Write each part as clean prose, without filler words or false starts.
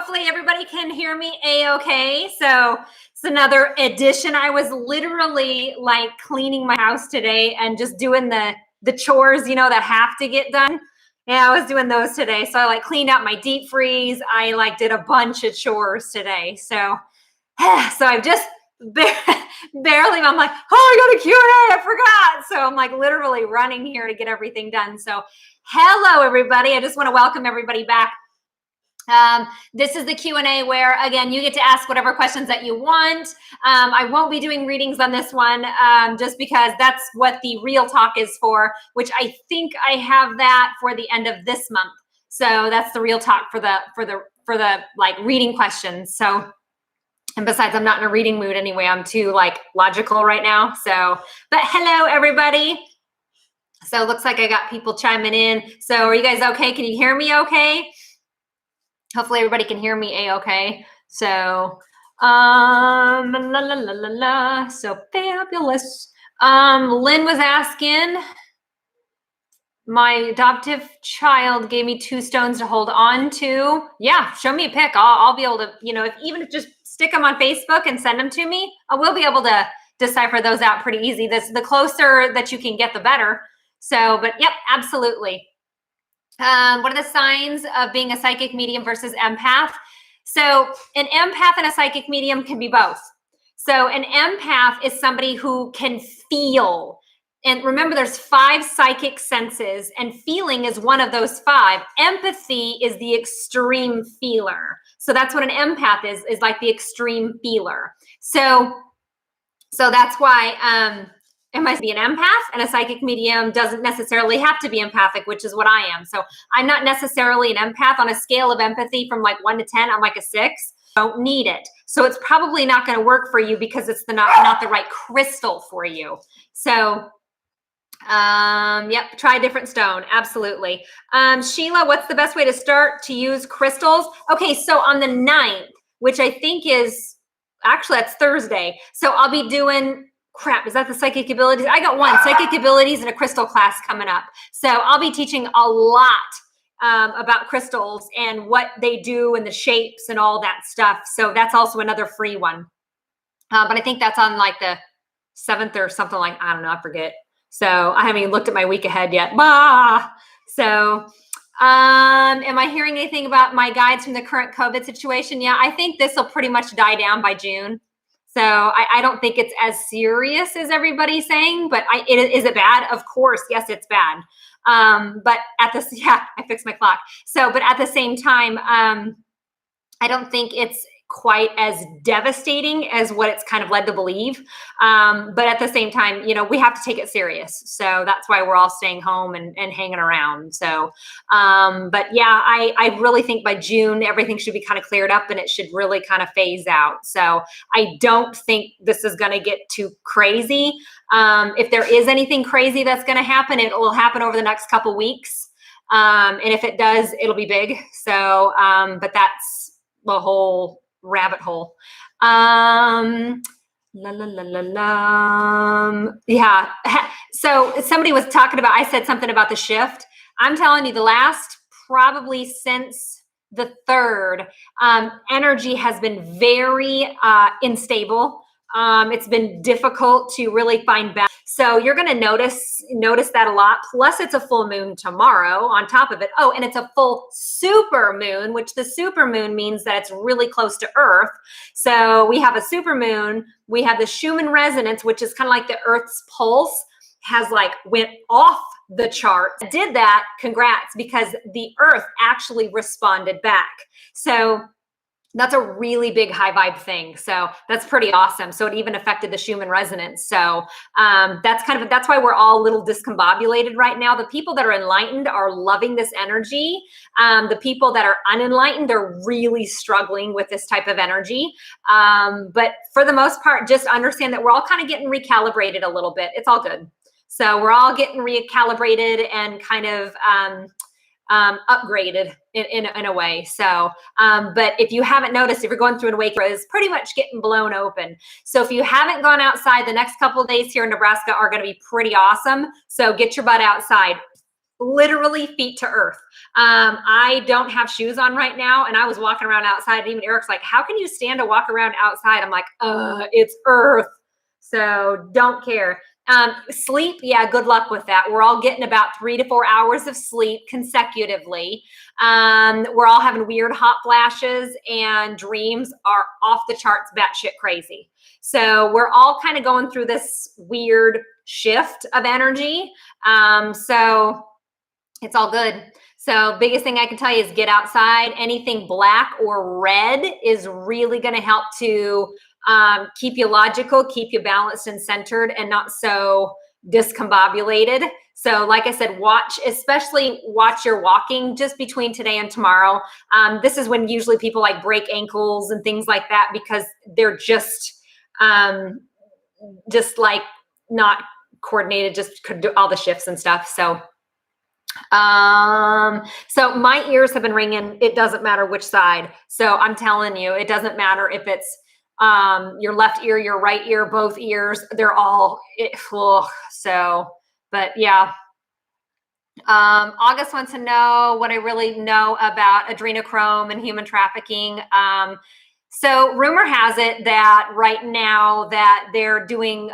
hopefully everybody can hear me a-okay. So it's another edition. I was literally like cleaning my house today and just doing the chores, you know, that have to get done. Yeah, I was doing those today. So I like cleaned out my deep freeze. I like did a bunch of chores today. So I've just barely, I'm like, oh, I got a Q&A, I forgot. So I'm like literally running here to get everything done. So hello, everybody. I just want to welcome everybody back. This is the Q&A where, again, you get to ask whatever questions that you want. I won't be doing readings on this one just because that's what the real talk is for, which I think I have that for the end of this month. So that's the real talk for the like reading questions. So, and besides, I'm not in a reading mood anyway. I'm too like logical right now. So, but hello, everybody. So it looks like I got people chiming in. So are you guys okay? Can you hear me okay? Hopefully everybody can hear me a-okay. So, la la la la la. So fabulous. Lynn was asking, my adoptive child gave me 2 stones to hold on to. Yeah, show me a pic. I'll be able to, you know, even if just stick them on Facebook and send them to me, I will be able to decipher those out pretty easy. The closer that you can get, the better. So, but yep, absolutely. What are the signs of being a psychic medium versus empath? So an empath and a psychic medium can be both. So an empath is somebody who can feel. And remember, there's 5 psychic senses, and feeling is one of those 5. Empathy is the extreme feeler. So that's what an empath is like the extreme feeler. So that's why it must be an empath, and a psychic medium doesn't necessarily have to be empathic, which is what I am. So I'm not necessarily an empath. On a scale of empathy from like 1 to 10, I'm like a 6. Don't need it. So it's probably not going to work for you because it's not the right crystal for you. So yep, try a different stone. Absolutely. Sheila, what's the best way to start to use crystals? Okay, so on the 9th, which I think is actually that's Thursday. So I'll be doing crap, is that the psychic abilities? I got 1 psychic abilities and a crystal class coming up. So I'll be teaching a lot about crystals and what they do and the shapes and all that stuff. So that's also another free one. But I think that's on like the 7th or something like, I don't know, I forget. So I haven't even looked at my week ahead yet. Bah! So am I hearing anything about my guides from the current COVID situation? Yeah, I think this will pretty much die down by June. So I don't think it's as serious as everybody's saying, but is it bad? Of course, yes, it's bad. But I fixed my clock. So, but at the same time, I don't think it's quite as devastating as what it's kind of led to believe. But at the same time, you know, we have to take it serious. So that's why we're all staying home and hanging around. So, but yeah, I really think by June, everything should be kind of cleared up and it should really kind of phase out. So I don't think this is going to get too crazy. If there is anything crazy that's going to happen, it will happen over the next couple weeks. And if it does, it'll be big. So, but that's the whole rabbit hole. Yeah. So somebody was talking about, I said something about the shift. I'm telling you, the last probably since the 3rd, energy has been very unstable. It's been difficult to really find balance. So you're going to notice that a lot. Plus it's a full moon tomorrow on top of it. Oh, and it's a full super moon, which the super moon means that it's really close to Earth. So we have a super moon. We have the Schumann resonance, which is kind of like the Earth's pulse has like went off the chart. Did that, congrats, because the Earth actually responded back. So that's a really big high vibe thing. So that's pretty awesome. So it even affected the Schumann resonance. So that's why we're all a little discombobulated right now. The people that are enlightened are loving this energy. The people that are unenlightened, they're really struggling with this type of energy. But for the most part, just understand that we're all kind of getting recalibrated a little bit. It's all good. So we're all getting recalibrated and kind of upgraded in a way. So, but if you haven't noticed, if you're going through an awakening, it's pretty much getting blown open. So if you haven't gone outside, the next couple of days here in Nebraska are going to be pretty awesome. So get your butt outside. literally feet to earth. I don't have shoes on right now, and I was walking around outside, and even Eric's like, how can you stand to walk around outside? I'm like, it's earth. So don't care. Sleep, yeah, good luck with that. We're all getting about 3 to 4 hours of sleep consecutively. We're all having weird hot flashes, and dreams are off the charts, batshit crazy. So we're all kind of going through this weird shift of energy. So it's all good. So biggest thing I can tell you is get outside. Anything black or red is really going to help to keep you logical, keep you balanced and centered, and not so discombobulated. So like I said, especially watch your walking just between today and tomorrow. This is when usually people like break ankles and things like that, because they're just like not coordinated, just could do all the shifts and stuff. So my ears have been ringing. It doesn't matter which side. So I'm telling you, it doesn't matter if it's your left ear, your right ear, both ears, they're all so, but yeah. August wants to know what I really know about adrenochrome and human trafficking. So rumor has it that right now that they're doing,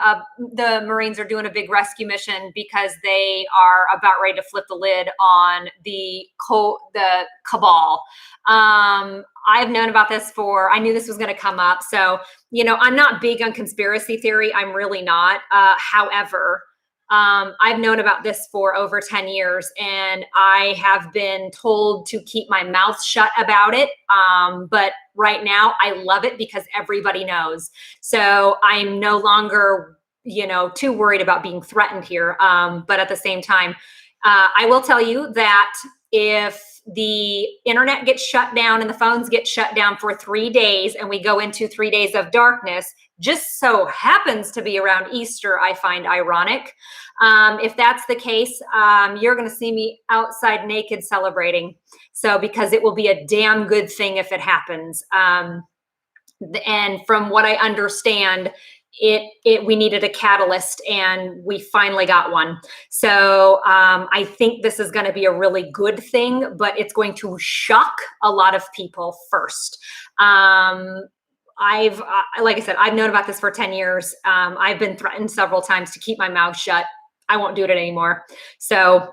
the Marines are doing a big rescue mission because they are about ready to flip the lid on the cabal. I've known about this I knew this was going to come up. So, I'm not big on conspiracy theory. I'm really not. However, I've known about this for over 10 years, and I have been told to keep my mouth shut about it. But right now I love it because everybody knows. So I'm no longer, too worried about being threatened here. But at the same time, I will tell you that if the internet gets shut down and the phones get shut down for 3 days and we go into 3 days of darkness, just so happens to be around Easter, I find ironic. If that's the case, you're going to see me outside naked celebrating. So, because it will be a damn good thing if it happens. And from what I understand, we needed a catalyst, and we finally got one. So I think this is going to be a really good thing, but it's going to shock a lot of people first. Like I said, I've known about this for 10 years. I've been threatened several times to keep my mouth shut. I won't do it anymore. So,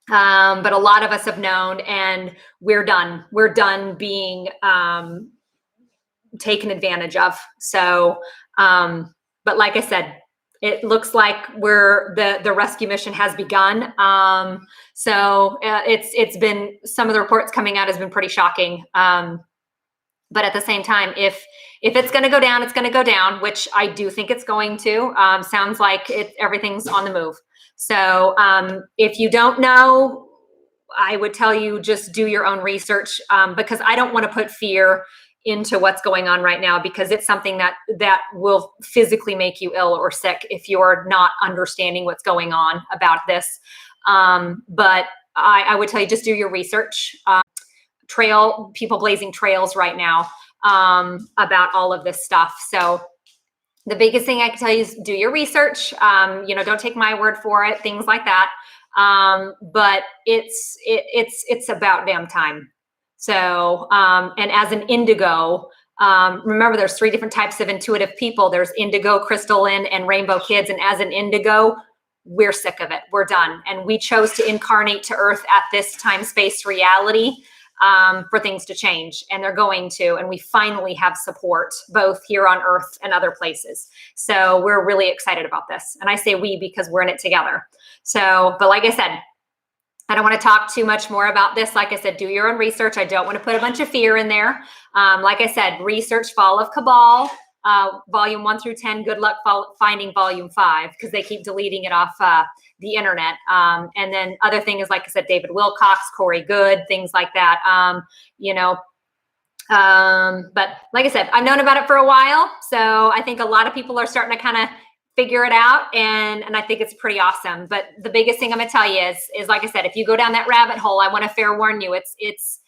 but a lot of us have known, and we're done. We're done being taken advantage of. So, but like I said, it looks like the rescue mission has begun. So it's been, some of the reports coming out has been pretty shocking. But at the same time, if it's going to go down, it's going to go down, which I do think it's going to. Sounds like everything's on the move. So if you don't know, I would tell you just do your own research, because I don't want to put fear into what's going on right now, because it's something that will physically make you ill or sick if you're not understanding what's going on about this. But I would tell you, just do your research. People blazing trails right now about all of this stuff. So the biggest thing I can tell you is do your research. Don't take my word for it, things like that. But it's about damn time. So, and as an indigo, remember there's 3 different types of intuitive people. There's indigo, crystalline, and rainbow kids. And as an indigo, we're sick of it. We're done. And we chose to incarnate to Earth at this time, space, reality, for things to change, and they're going to, and we finally have support both here on Earth and other places. So we're really excited about this. And I say we because we're in it together. So, but like I said, I don't want to talk too much more about this. Like I said, do your own research. I don't want to put a bunch of fear in there. Like I said, research Fall of Cabal, volume 1 through 10. Good luck finding volume 5, because they keep deleting it off the internet. And then other thing is, like I said, David Wilcox, Corey Good, things like that. But like I said, I've known about it for a while. So I think a lot of people are starting to kind of figure it out. And I think it's pretty awesome. But the biggest thing I'm gonna tell you is like I said, if you go down that rabbit hole, I want to fair warn you, it's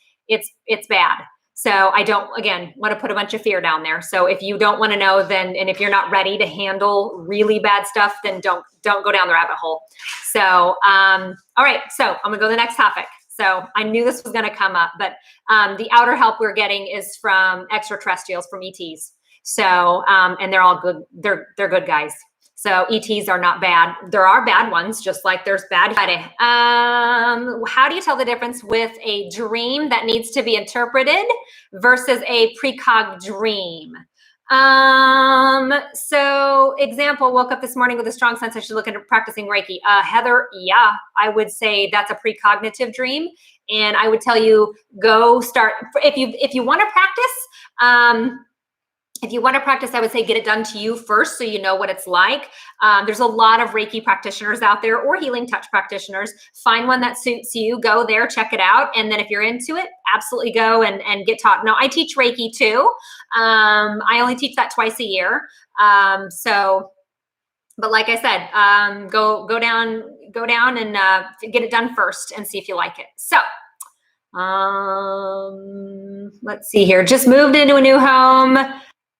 bad. So I don't, again, want to put a bunch of fear down there. So if you don't want to know, then, and if you're not ready to handle really bad stuff, then don't go down the rabbit hole. So, all right. So I'm gonna go to the next topic. So I knew this was going to come up, but the outer help we're getting is from extraterrestrials, from ETs. So, and they're all good. They're good guys. So ETs are not bad. There are bad ones, just like there's bad. How do you tell the difference with a dream that needs to be interpreted versus a precog dream? So example, woke up this morning with a strong sense I should look into practicing Reiki. Heather, yeah, I would say that's a precognitive dream. And I would tell you, go start, if you want to practice, I would say get it done to you first so you know what it's like. There's a lot of Reiki practitioners out there, or healing touch practitioners. Find one that suits you, go there, check it out. And then if you're into it, absolutely go and get taught. Now, I teach Reiki too. I only teach that twice a year. But like I said, go down and get it done first and see if you like it. So, let's see here. Just moved into a new home.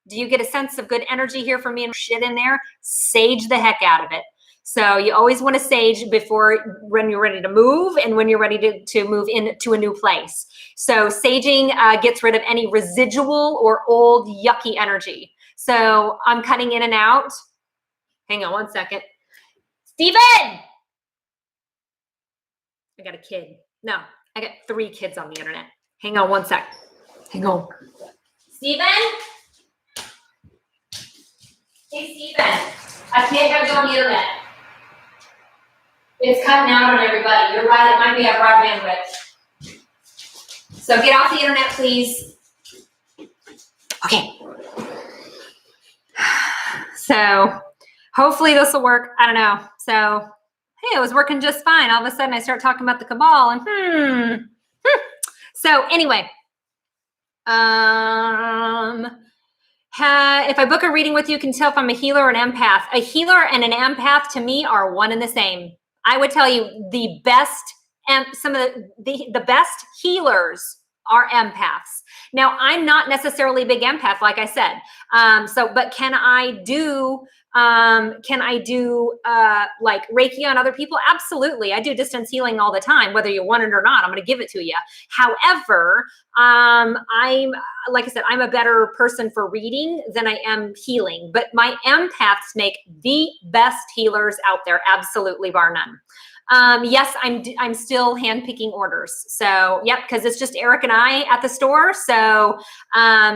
Do you get a sense of good energy here from me and shit in there? Sage the heck out of it. So you always want to sage when you're ready to move and when you're ready to move into a new place. So saging gets rid of any residual or old yucky energy. So I'm cutting in and out. Hang on one second. Steven! I got a kid. No, I got 3 kids on the internet. Hang on one sec. Hang on. Steven? Hey, Steven, I can't have you on the internet. It's cutting out on everybody. You're right, it might be a broad bandwidth. So get off the internet, please. Okay. So hopefully this will work. I don't know. So, hey, it was working just fine. All of a sudden I start talking about the cabal and So anyway, if I book a reading with you, can tell if I'm a healer or an empath. A healer and an empath to me are one and the same. I would tell you the best, some of the best healers are empaths. Now, I'm not necessarily a big empath, like I said. But can I do like Reiki on other people? Absolutely. I do distance healing all the time, whether you want it or not. I'm going to give it to you. However, like I said, I'm a better person for reading than I am healing, but my empaths make the best healers out there. Absolutely, bar none. Yes, I'm still handpicking orders. So, yep, because it's just Eric and I at the store. So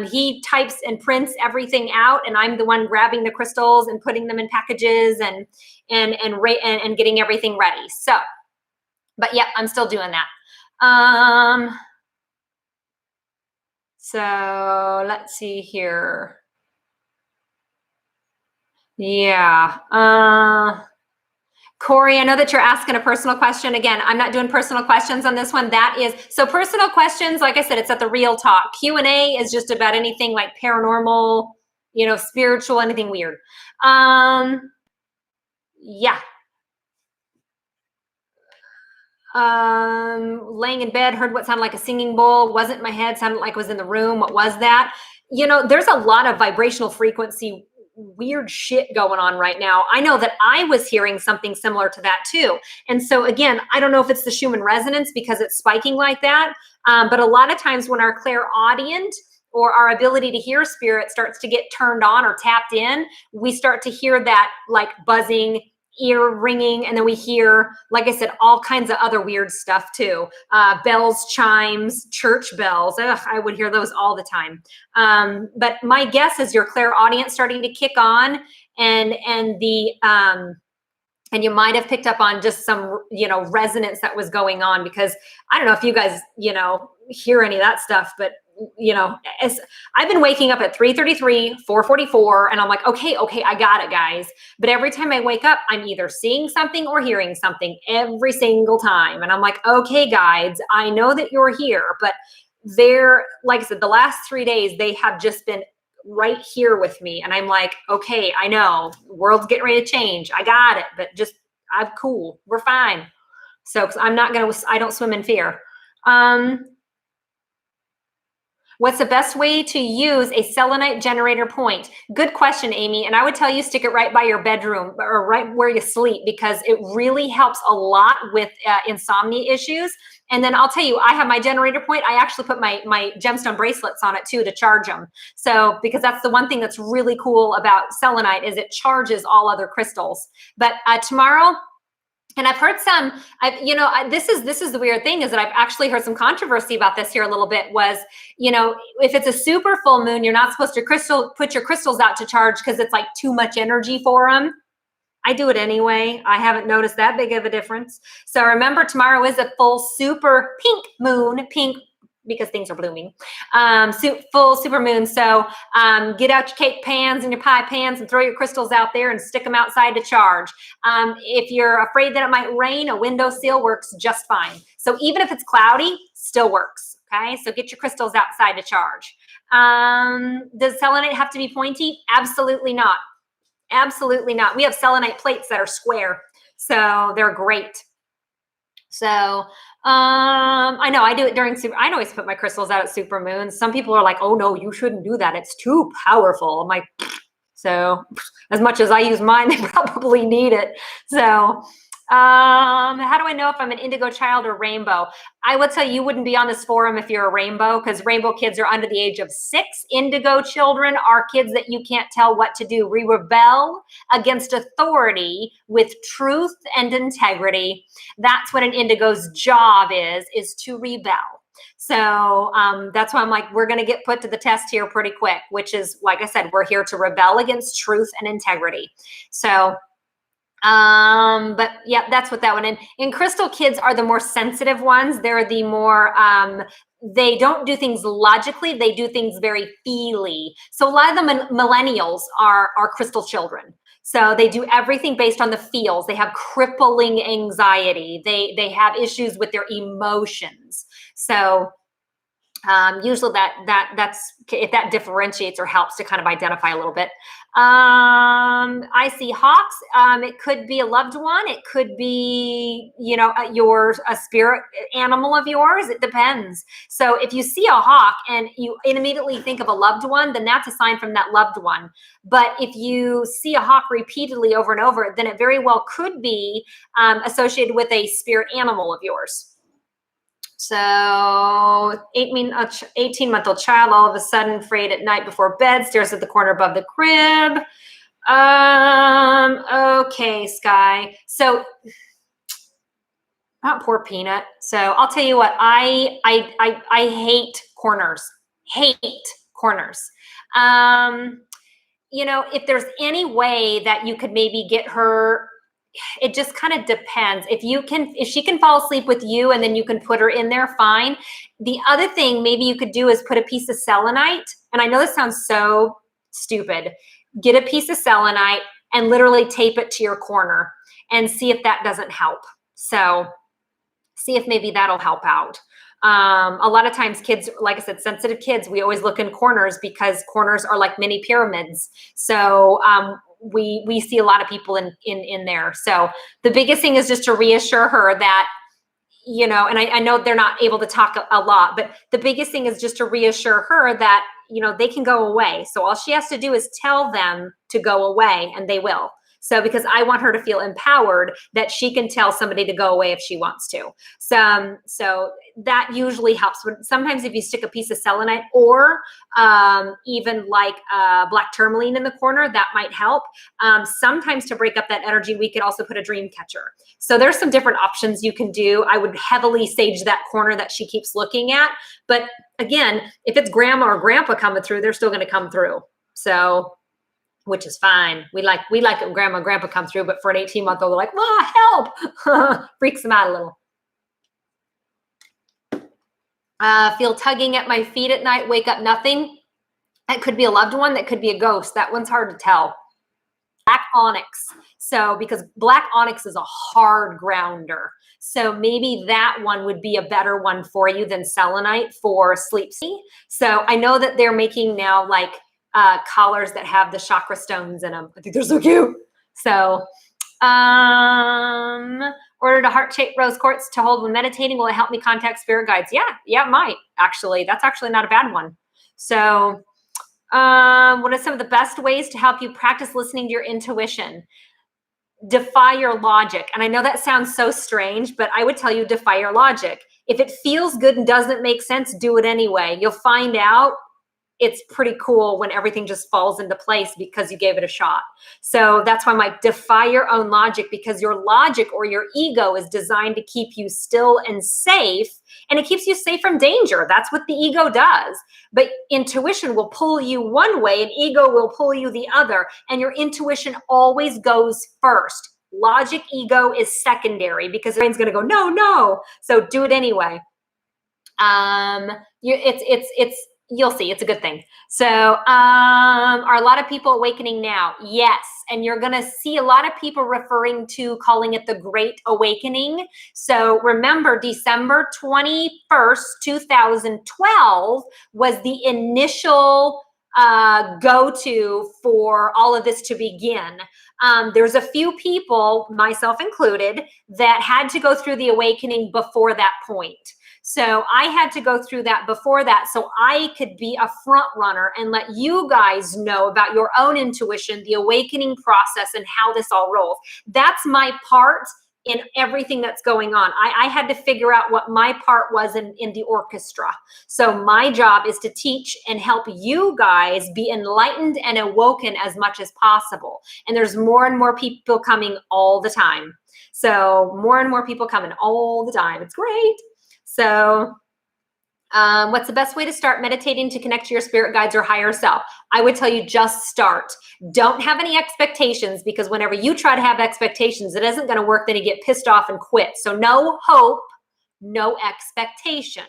he types and prints everything out, and I'm the one grabbing the crystals and putting them in packages and getting everything ready. So, but yeah, I'm still doing that. So let's see here. Yeah. Corey, I know that you're asking a personal question. Again, I'm not doing personal questions on this one. So personal questions, like I said, it's at the Real Talk. Q&A is just about anything like paranormal, spiritual, anything weird. Yeah. Laying in bed, heard what sounded like a singing bowl. Wasn't in my head, sounded like it was in the room. What was that? There's a lot of vibrational frequency weird shit going on right now. I know that I was hearing something similar to that too. And so again, I don't know if it's the Schumann resonance because it's spiking like that. But a lot of times when our clairaudient or our ability to hear spirit starts to get turned on or tapped in, we start to hear that like buzzing, ear ringing, and then we hear, like I said, all kinds of other weird stuff too. Bells, chimes, church bells. Ugh, I would hear those all the time. But my guess is your clairaudience starting to kick on, and you might have picked up on just some, resonance that was going on, because I don't know if you guys, hear any of that stuff, but as I've been waking up at 3:33, 4:44, and I'm like, okay, I got it, guys. But every time I wake up, I'm either seeing something or hearing something every single time. And I'm like, okay, guides, I know that you're here, but like I said, the last 3 days, they have just been right here with me. And I'm like, okay, I know world's getting ready to change. I got it, but I'm cool. We're fine. So I don't swim in fear. What's the best way to use a selenite generator point? Good question, Amy. And I would tell you stick it right by your bedroom or right where you sleep, because it really helps a lot with insomnia issues. And then I'll tell you, I have my generator point. I actually put my gemstone bracelets on it too to charge them. So, because that's the one thing that's really cool about selenite is it charges all other crystals. But tomorrow, and I've heard some, this is the weird thing, is that I've actually heard some controversy about this here a little bit, was, if it's a super full moon, you're not supposed to put your crystals out to charge because it's like too much energy for them. I do it anyway. I haven't noticed that big of a difference. So remember, tomorrow is a full super pink moon, pink because things are blooming, full super moon. So get out your cake pans and your pie pans and throw your crystals out there and stick them outside to charge. If you're afraid that it might rain, a windowsill works just fine. So even if it's cloudy, still works. Okay, so get your crystals outside to charge. Does selenite have to be pointy? Absolutely not. Absolutely not. We have selenite plates that are square, so they're great. So I know I do it during I always put my crystals out at super moons. Some people are like, oh no, you shouldn't do that. It's too powerful. I'm like, so as much as I use mine, they probably need it. So how do I know if I'm an indigo child or rainbow? I would say you wouldn't be on this forum if you're a rainbow, because rainbow kids are under the age of 6. Indigo children are kids that you can't tell what to do. We rebel against authority with truth and integrity. That's what an indigo's job is to rebel. So that's why I'm like, we're going to get put to the test here pretty quick, which is, like I said, we're here to rebel against truth and integrity. So but yeah, that's what that one. And crystal kids are the more sensitive ones. They're the more, they don't do things logically. They do things very feely. So a lot of the millennials are crystal children. So they do everything based on the feels. They have crippling anxiety. They have issues with their emotions. So usually that's if that differentiates or helps to kind of identify a little bit. I see hawks. It could be a loved one. It could be, a spirit animal of yours. It depends. So if you see a hawk and you immediately think of a loved one, then that's a sign from that loved one. But if you see a hawk repeatedly over and over, then it very well could be associated with a spirit animal of yours. So 18-month-old child all of a sudden afraid at night before bed, stares at the corner above the crib. Okay, Sky. So not poor Peanut. So I'll tell you what, I hate corners. Hate corners. If there's any way that you could maybe get her, it just kind of depends. If she can fall asleep with you and then you can put her in there, fine. The other thing maybe you could do is put a piece of selenite. And I know this sounds so stupid. Get a piece of selenite and literally tape it to your corner and see if that doesn't help. So see if maybe that'll help out. A lot of times kids, like I said, sensitive kids, we always look in corners because corners are like mini pyramids. So we see a lot of people in there. So the biggest thing is just to reassure her that, and I know they're not able to talk a lot, but the biggest thing is just to reassure her that, they can go away. So all she has to do is tell them to go away and they will. So because I want her to feel empowered that she can tell somebody to go away if she wants to. So that usually helps. Sometimes if you stick a piece of selenite or even like black tourmaline in the corner, that might help. Sometimes to break up that energy, we could also put a dream catcher. So there's some different options you can do. I would heavily sage that corner that she keeps looking at. But again, if it's grandma or grandpa coming through, they're still going to come through. So, which is fine. We like it when grandma and grandpa come through, but for an 18-month-old, they're like, well, help. Freaks them out a little. Feel tugging at my feet at night, wake up, nothing. That could be a loved one. That could be a ghost. That one's hard to tell. Black onyx. So because black onyx is a hard grounder. So maybe that one would be a better one for you than selenite for sleep. So I know that they're making now like collars that have the chakra stones in them. I think they're so cute. So ordered a heart-shaped rose quartz to hold when meditating. Will it help me contact spirit guides? Yeah, it might actually. That's actually not a bad one. So what are some of the best ways to help you practice listening to your intuition? Defy your logic. And I know that sounds so strange, but I would tell you defy your logic. If it feels good and doesn't make sense, do it anyway. You'll find out it's pretty cool when everything just falls into place because you gave it a shot. So that's why I'm like, defy your own logic, because your logic or your ego is designed to keep you still and safe, and it keeps you safe from danger. That's what the ego does. But intuition will pull you one way and ego will pull you the other. And your intuition always goes first. Logic, ego is secondary because the brain's going to go, no, no. So do it anyway. You'll see, it's a good thing. So are a lot of people awakening now? Yes. And you're going to see a lot of people referring to calling it the Great Awakening. So remember, December 21st, 2012 was the initial go-to for all of this to begin. There's a few people, myself included, that had to go through the awakening before that point. So I had to go through that before that so I could be a front runner and let you guys know about your own intuition, the awakening process, and how this all rolls. That's my part in everything that's going on. I had to figure out what my part was in the orchestra. So my job is to teach and help you guys be enlightened and awoken as much as possible. And there's more and more people coming all the time. So more and more people coming all the time. It's great. So what's the best way to start meditating to connect to your spirit guides or higher self? I would tell you just start. Don't have any expectations, because whenever you try to have expectations, it isn't going to work. Then you get pissed off and quit. So no hope, no expectation.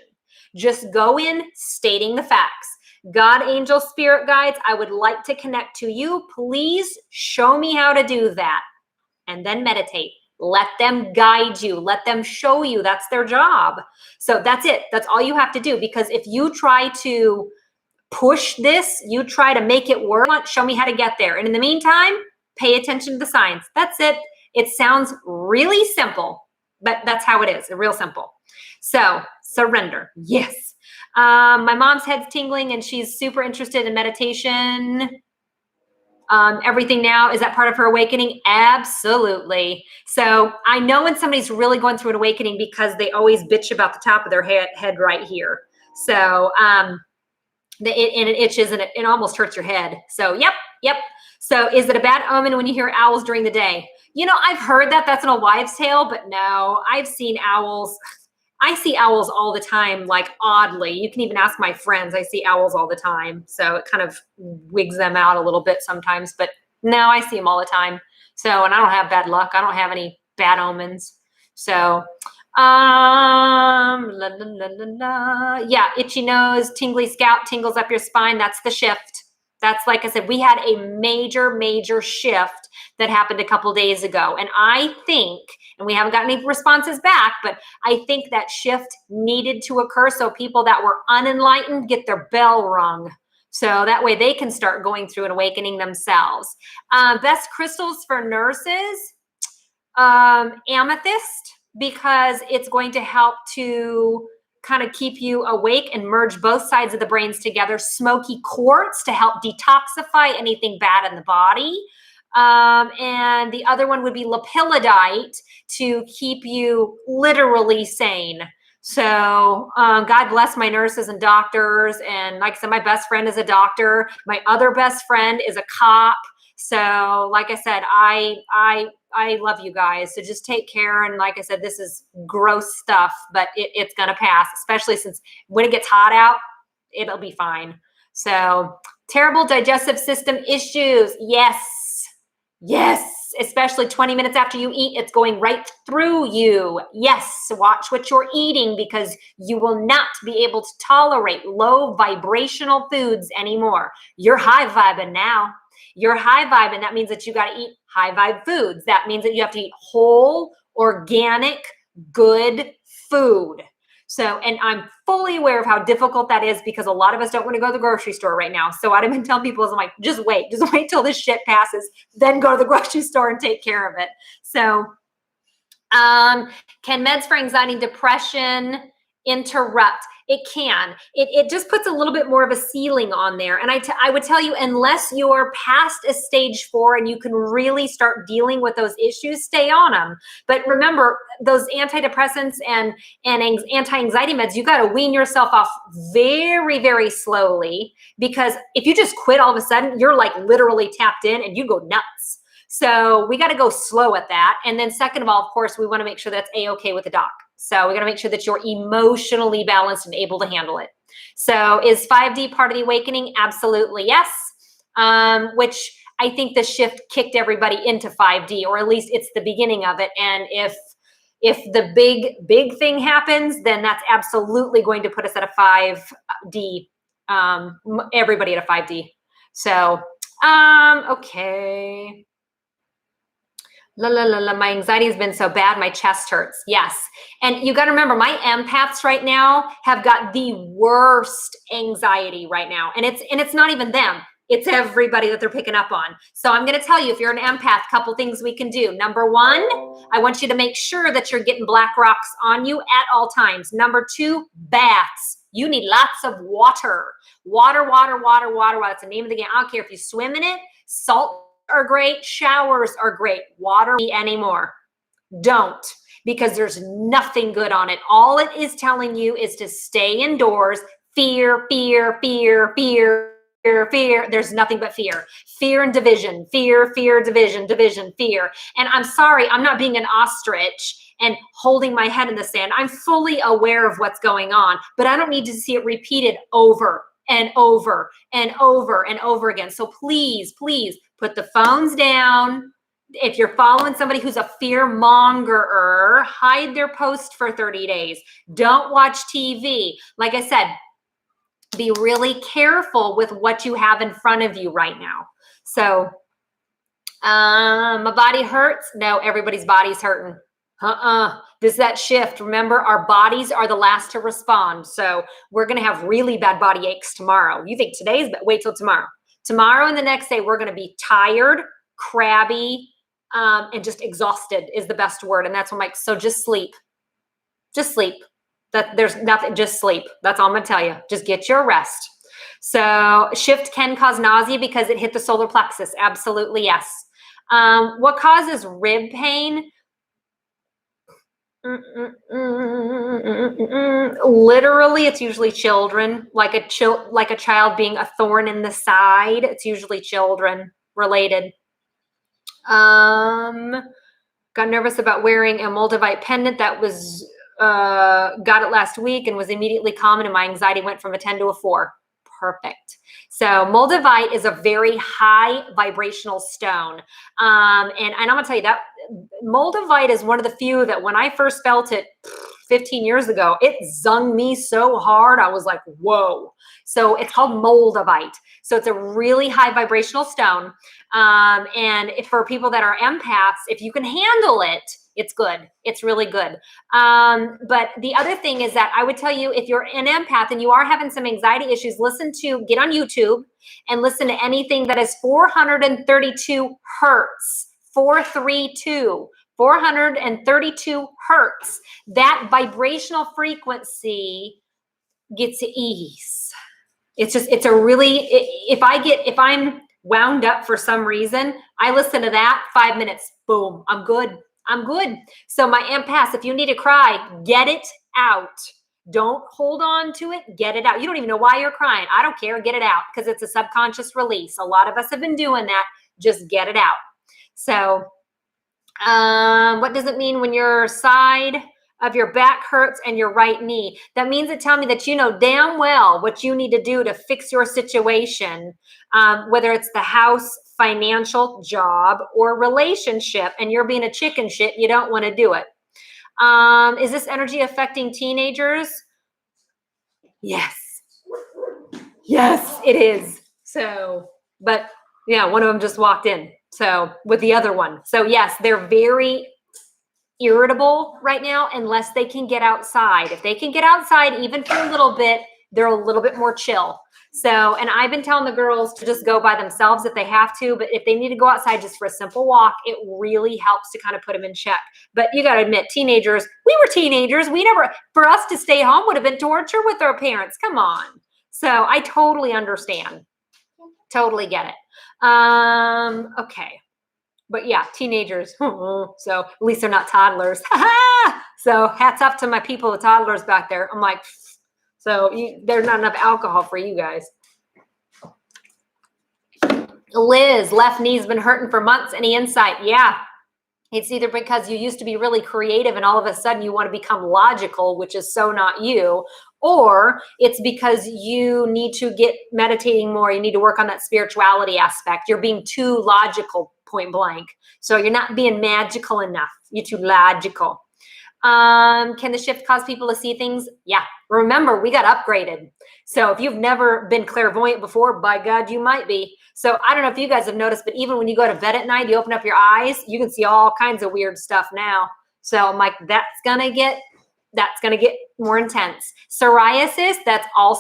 Just go in stating the facts. God, angel, spirit guides, I would like to connect to you. Please show me how to do that. And then meditate. Let them guide you. Let them show you. That's their job. So that's it. That's all you have to do. Because if you try to push this, you try to make it work, show me how to get there. And in the meantime, pay attention to the signs. That's it. It sounds really simple, but that's how it is. Real simple. So surrender. Yes. My mom's head's tingling and she's super interested in meditation. Everything now, is that part of her awakening? Absolutely. So I know when somebody's really going through an awakening because they always bitch about the top of their head right here. So it itches and it almost hurts your head. So yep. So is it a bad omen when you hear owls during the day? You know, I've heard that that's an old wives' tale, but no, I've seen owls. I see owls all the time, like oddly. You can even ask my friends. I see owls all the time. So it kind of wigs them out a little bit sometimes. But no, I see them all the time. So, and I don't have bad luck. I don't have any bad omens. So, yeah, itchy nose, tingly scalp, tingles up your spine. That's the shift. That's, like I said, we had a major shift that happened a couple days ago. And I think, and we haven't gotten any responses back, but I think that shift needed to occur so people that were unenlightened get their bell rung. So that way they can start going through an awakening themselves. Best crystals for nurses, amethyst, because it's going to help to kind of keep you awake and merge both sides of the brains together. Smoky quartz to help detoxify anything bad in the body. And the other one would be lapillidite to keep you literally sane. So God bless my nurses and doctors. And like I said, my best friend is a doctor. My other best friend is a cop. So like I said, I love you guys. So just take care. And like I said, this is gross stuff, but it's going to pass, especially since when it gets hot out, it'll be fine. So terrible digestive system issues. Yes. Especially 20 minutes after you eat, it's going right through you. Yes. Watch what you're eating because you will not be able to tolerate low vibrational foods anymore. You're high vibing now. You're high vibing. That means that you got to eat high vibe foods. That means that you have to eat whole, organic, good food. So, and I'm fully aware of how difficult that is because a lot of us don't want to go to the grocery store right now. So what I've been telling people is I'm like, just wait till this shit passes, then go to the grocery store and take care of it. So, can meds for anxiety and depression interrupt. It can. It just puts a little bit more of a ceiling on there. And I would tell you, unless you're past a stage 4 and you can really start dealing with those issues, stay on them. But remember, those antidepressants and anti-anxiety meds, you got to wean yourself off very, very slowly, because if you just quit all of a sudden, you're like literally tapped in and you go nuts. So we got to go slow at that. And then second of all, of course, we want to make sure that's A-okay with the doc. So we got to make sure that you're emotionally balanced and able to handle it. So is 5D part of the awakening? Absolutely yes. Which I think the shift kicked everybody into 5D, or at least it's the beginning of it. And if the big thing happens, then that's absolutely going to put us at a 5D. Everybody at a 5D. So, okay. My anxiety has been so bad, my chest hurts. Yes. And you got to remember, my empaths right now have got the worst anxiety right now. And it's not even them. It's everybody that they're picking up on. So I'm going to tell you, if you're an empath, couple things we can do. Number 1, I want you to make sure that you're getting black rocks on you at all times. Number 2, baths. You need lots of water. Water. That's the name of the game. I don't care if you swim in it. Salt are great. Showers are great. Water anymore. Don't, because there's nothing good on it. All it is telling you is to stay indoors. Fear. There's nothing but fear. Fear and division. Fear, division, fear. And I'm sorry, I'm not being an ostrich and holding my head in the sand. I'm fully aware of what's going on, but I don't need to see it repeated over and over again. So please put the phones down. If you're following somebody who's a fear mongerer, hide their post for 30 days. Don't watch TV. Like I said, be really careful with what you have in front of you right now. So, my body hurts. No, everybody's body's hurting. This is that shift. Remember, our bodies are the last to respond. So we're going to have really bad body aches tomorrow. You think today's, but wait till tomorrow. Tomorrow and the next day, we're going to be tired, crabby, and just exhausted is the best word. And that's what Mike, so just sleep. Just sleep. That there's nothing, just sleep. That's all I'm going to tell you. Just get your rest. So shift can cause nausea because it hit the solar plexus. Absolutely, yes. What causes rib pain? Literally, it's usually children, like a child being a thorn in the side. It's usually children related. Got nervous about wearing a moldavite pendant that was got it last week and was immediately calm, and my anxiety went from a 10 to a 4. Perfect. So moldavite is a very high vibrational stone. And I'm going to tell you that moldavite is one of the few that when I first felt it 15 years ago, it zung me so hard. I was like, whoa. So it's called moldavite. So it's a really high vibrational stone. And for people that are empaths, if you can handle it, it's good. It's really good. But the other thing is that I would tell you, if you're an empath and you are having some anxiety issues, get on YouTube and listen to anything that is 432 hertz, 432 hertz. That vibrational frequency gets ease. It's a really, if I'm wound up for some reason, I listen to that, 5 minutes, boom, I'm good. So my empaths, if you need to cry, get it out. Don't hold on to it. Get it out. You don't even know why you're crying. I don't care. Get it out, because it's a subconscious release. A lot of us have been doing that. Just get it out. So what does it mean when your side of your back hurts and your right knee? That means it tells me that you know damn well what you need to do to fix your situation, whether it's the house, financial, job, or relationship, and you're being a chicken shit, you don't want to do it. Is this energy affecting teenagers? Yes, it is. So, but yeah, one of them just walked in. So with the other one. So yes, they're very irritable right now unless they can get outside. If they can get outside even for a little bit, they're a little bit more chill. So, and I've been telling the girls to just go by themselves if they have to, but if they need to go outside just for a simple walk, it really helps to kind of put them in check. But you got to admit, teenagers, we were teenagers. We never, for us to stay home would have been torture with our parents. Come on. So I totally understand. Totally get it. Okay. But yeah, teenagers. So at least they're not toddlers. So hats off to my people, the toddlers back there. I'm like, so there's not enough alcohol for you guys. Liz, left knee's been hurting for months. Any insight? Yeah. It's either because you used to be really creative and all of a sudden you want to become logical, which is so not you, or it's because you need to get meditating more. You need to work on that spirituality aspect. You're being too logical, point blank. So you're not being magical enough. You're too logical. Can the shift cause people to see things? Yeah. Remember, we got upgraded. So if you've never been clairvoyant before, by God, you might be. So I don't know if you guys have noticed, but even when you go to bed at night, you open up your eyes, you can see all kinds of weird stuff now. So I'm like, that's gonna get more intense. Psoriasis, that's all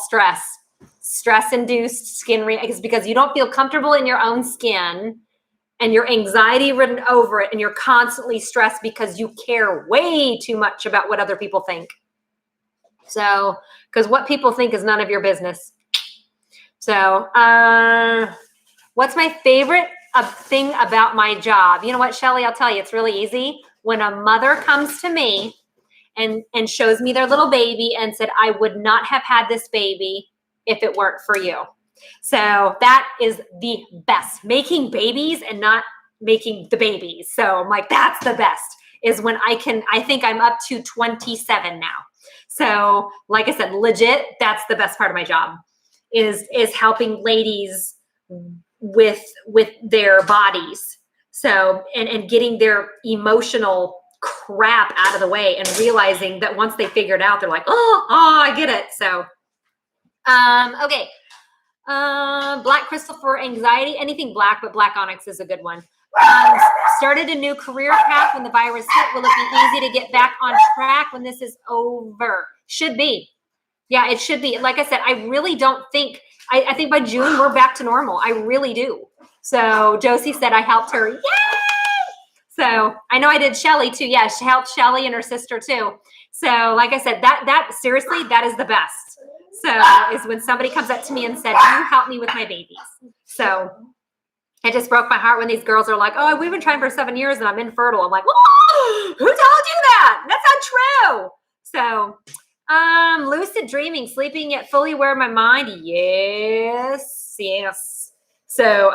stress-induced skin reactions, because you don't feel comfortable in your own skin and you're anxiety ridden over it and you're constantly stressed because you care way too much about what other people think. So, because what people think is none of your business. So, what's my favorite thing about my job? You know what, Shelly, I'll tell you, it's really easy. When a mother comes to me and shows me their little baby and said, I would not have had this baby if it weren't for you. So that is the best. Making babies and not making the babies. So I'm like, that's the best, is when I think I'm up to 27 now. So like I said, legit, that's the best part of my job is helping ladies with their bodies. So, and getting their emotional crap out of the way and realizing that once they figure it out, they're like, oh, I get it. So, okay. Black crystal for anxiety, anything black, but black onyx is a good one. Started a new career path when the virus hit. Will it be easy to get back on track when this is over? Should be. Yeah, it should be. Like I said, I really don't think, I think by June we're back to normal. I really do. So Josie said I helped her. Yay! So I know I did Shelly too. Yeah, she helped Shelly and her sister too. So like I said, that seriously, that is the best. So is when somebody comes up to me and said, you help me with my babies. So it just broke my heart when these girls are like, oh, we've been trying for 7 years and I'm infertile. I'm like, whoa, who told you that? That's not true. So lucid dreaming, sleeping yet fully aware of my mind. Yes. So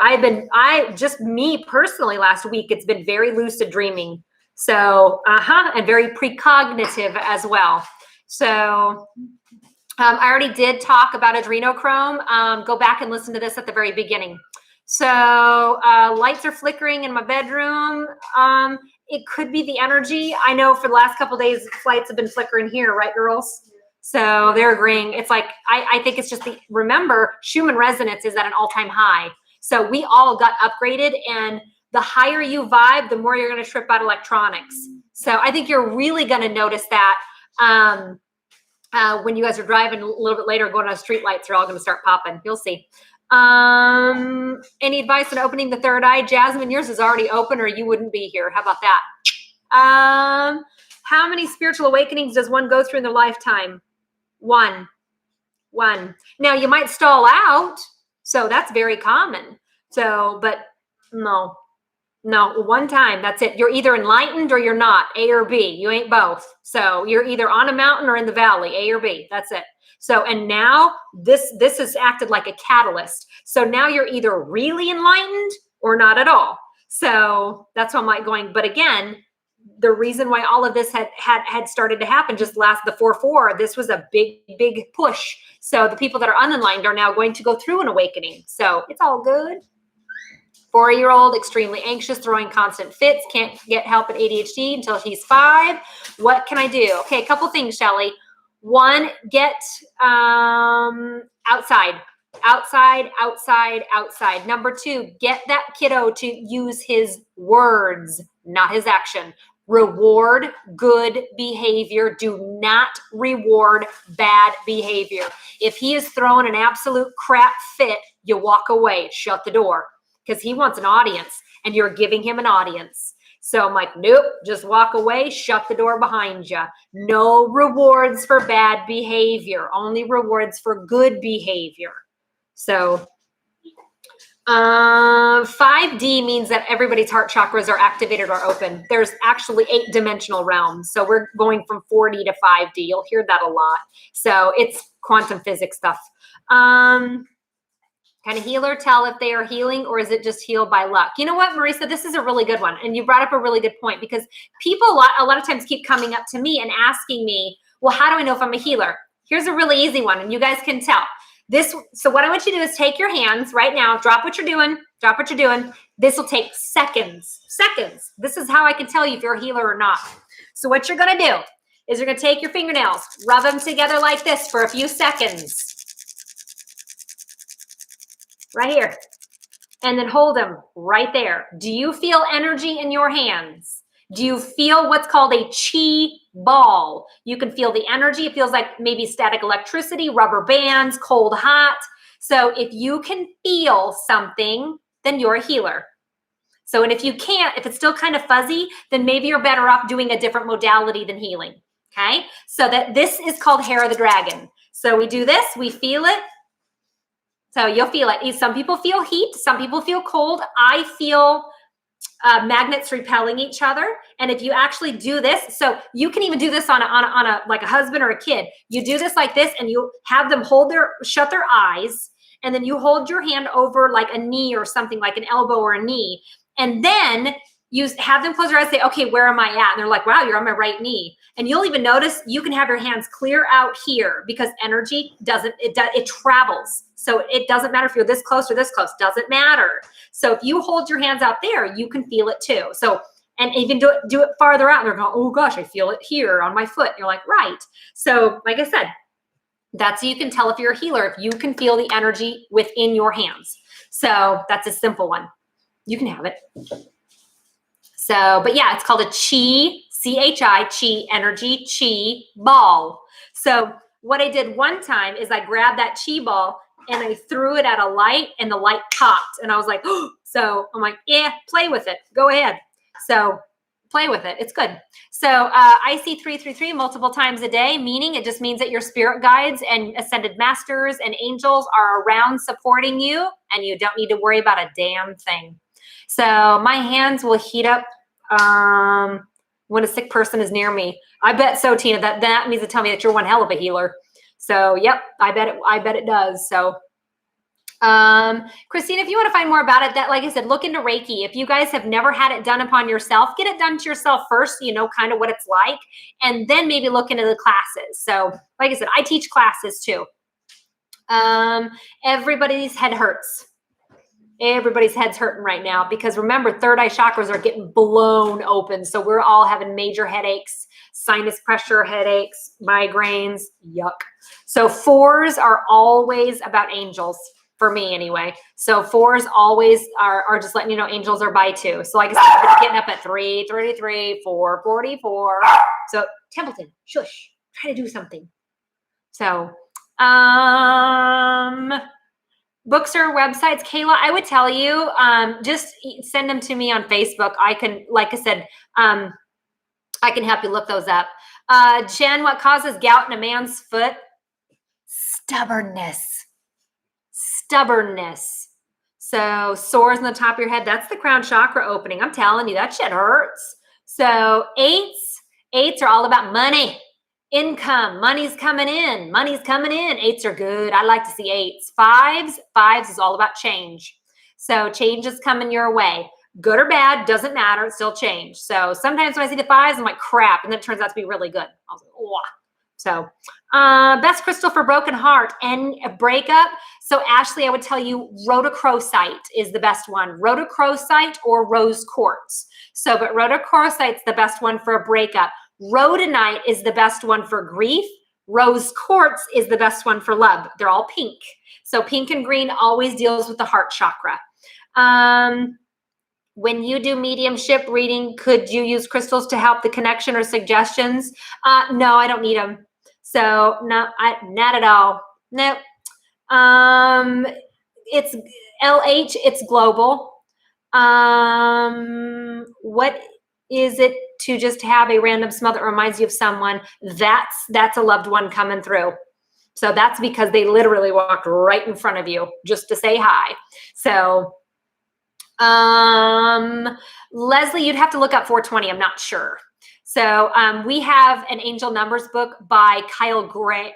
me personally last week, it's been very lucid dreaming. So, and very precognitive as well. So I already did talk about adrenochrome. Go back and listen to this at the very beginning. So lights are flickering in my bedroom. It could be the energy. I know for the last couple of days, lights have been flickering here, right, girls? So they're agreeing. It's like, I think it's just remember, Schumann resonance is at an all-time high. So we all got upgraded, and the higher you vibe, the more you're going to trip out electronics. So I think you're really going to notice that when you guys are driving a little bit later, going on street lights are all going to start popping. You'll see. Any advice on opening the third eye? Jasmine, yours is already open or you wouldn't be here. How about that? How many spiritual awakenings does one go through in their lifetime? One. Now you might stall out. So that's very common. So, but no, one time, that's it. You're either enlightened or you're not, A or B. You ain't both. So you're either on a mountain or in the valley, A or B. That's it. So, and now this has acted like a catalyst. So now you're either really enlightened or not at all. So that's why I'm like going, but again, the reason why all of this had started to happen just the 4-4, this was a big push. So the people that are unenlightened are now going to go through an awakening. So it's all good. 4-year-old, extremely anxious, throwing constant fits, can't get help at ADHD until he's 5. What can I do? Okay, a couple things, Shelly. 1, get outside. Number 2, get that kiddo to use his words, not his action. Reward good behavior. Do not reward bad behavior. If he is throwing an absolute crap fit, you walk away, shut the door, because he wants an audience and you're giving him an audience. So I'm like, nope, just walk away, shut the door behind you. No rewards for bad behavior, only rewards for good behavior. So 5D means that everybody's heart chakras are activated or open. There's actually 8-dimensional realms. So we're going from 4D to 5D. You'll hear that a lot. So it's quantum physics stuff. Can a healer tell if they are healing, or is it just healed by luck? You know what, Marisa, this is a really good one. And you brought up a really good point, because people a lot of times keep coming up to me and asking me, well, how do I know if I'm a healer? Here's a really easy one, and you guys can tell. So what I want you to do is take your hands right now, drop what you're doing, drop what you're doing. This will take seconds. This is how I can tell you if you're a healer or not. So what you're going to do is you're going to take your fingernails, rub them together like this for a few seconds. Right here. And then hold them right there. Do you feel energy in your hands? Do you feel what's called a chi ball? You can feel the energy. It feels like maybe static electricity, rubber bands, cold, hot. So if you can feel something, then you're a healer. So, and if you can't, if it's still kind of fuzzy, then maybe you're better off doing a different modality than healing. Okay. So that this is called hair of the dragon. So we do this, we feel it. So you'll feel it. Some people feel heat. Some people feel cold. I feel magnets repelling each other. And if you actually do this, so you can even do this on a like a husband or a kid. You do this like this, and you have them shut their eyes, and then you hold your hand over like a knee or something, like an elbow or a knee, and then you have them close their eyes, say, okay, where am I at? And they're like, wow, you're on my right knee. And you'll even notice you can have your hands clear out here, because energy it travels. So it doesn't matter if you're this close or this close, doesn't matter. So if you hold your hands out there, you can feel it too. So, and even do it farther out, and they're going, oh gosh, I feel it here on my foot. And you're like, right. So like I said, that's how you can tell if you're a healer, if you can feel the energy within your hands. So that's a simple one. You can have it. So, but yeah, it's called a chi, C-H-I, chi, energy, chi ball. So what I did one time is I grabbed that chi ball and I threw it at a light, and the light popped. And I was like, oh, so I'm like, yeah, play with it. Go ahead. So play with it. It's good. So I see 333 multiple times a day, meaning it just means that your spirit guides and ascended masters and angels are around supporting you, and you don't need to worry about a damn thing. So my hands will heat up when a sick person is near me. I bet so, Tina, that means to tell me that you're one hell of a healer. So, yep, I bet it does. So, Christine, if you want to find more about it, that, like I said, look into Reiki. If you guys have never had it done upon yourself, get it done to yourself first, so you know kind of what it's like, and then maybe look into the classes. So, like I said, I teach classes too. Everybody's head hurts. Everybody's head's hurting right now, because remember, third eye chakras are getting blown open. So we're all having major headaches, sinus pressure headaches, migraines, yuck. So 4s are always about angels, for me anyway. So 4s always are just letting you know angels are by too. So like I said, I've been getting up at 3:33, 4:44. So Templeton, shush, try to do something. So, books or websites, Kayla, I would tell you, just send them to me on Facebook. I can, like I said, I can help you look those up. Jen, what causes gout in a man's foot? Stubbornness. So sores on the top of your head, that's the crown chakra opening. I'm telling you, that shit hurts. So 8s are all about money. Income, money's coming in. 8s are good. I like to see 8s. 5s is all about change. So change is coming your way. Good or bad, doesn't matter. It's still change. So sometimes when I see the 5s, I'm like, crap. And then it turns out to be really good. I was like, wow. So best crystal for broken heart and a breakup. So Ashley, I would tell you rhodochrosite is the best one. Rhodochrosite or rose quartz. So, but rhodochrosite's the best one for a breakup. Rhodonite is the best one for grief. Rose quartz is the best one for love. They're all pink. So pink and green always deals with the heart chakra. When you do mediumship reading, could you use crystals to help the connection or suggestions? No, I don't need them. So no, not at all. Nope. It's LH, it's global. What is it to just have a random smell that reminds you of someone? That's a loved one coming through. So that's because they literally walked right in front of you just to say hi. So Leslie, you'd have to look up 420. I'm not sure. So we have an angel numbers book by Kyle Gray,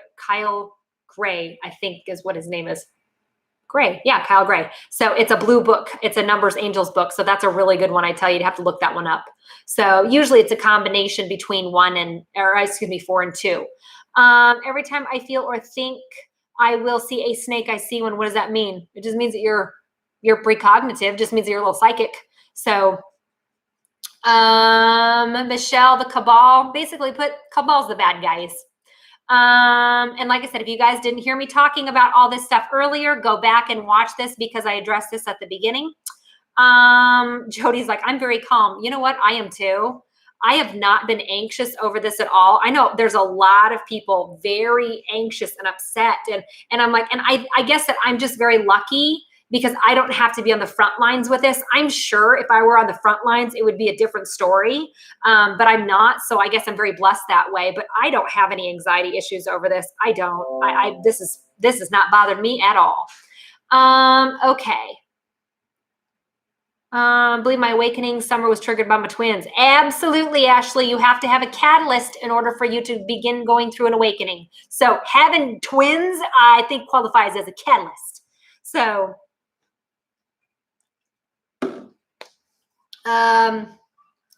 I think is what his name is. Gray. Yeah, Kyle Gray. So it's a blue book. It's a numbers angels book. So that's a really good one. I tell you to have to look that one up. So usually it's a combination between 4 and 2. Every time I feel or think I will see a snake, I see one. What does that mean? It just means that you're precognitive, just means that you're a little psychic. So Michelle, the cabal, basically put cabal's the bad guys. And like I said, if you guys didn't hear me talking about all this stuff earlier, go back and watch this because I addressed this at the beginning. Jody's like, I'm very calm. You know what? I am too. I have not been anxious over this at all. I know there's a lot of people very anxious and upset. And I'm like, and I guess that I'm just very lucky because I don't have to be on the front lines with this. I'm sure if I were on the front lines, it would be a different story. But I'm not. So I guess I'm very blessed that way, but I don't have any anxiety issues over this. I don't, this has not bothered me at all. Okay. I believe my awakening summer was triggered by my twins. Absolutely, Ashley. You have to have a catalyst in order for you to begin going through an awakening. So having twins, I think qualifies as a catalyst. So,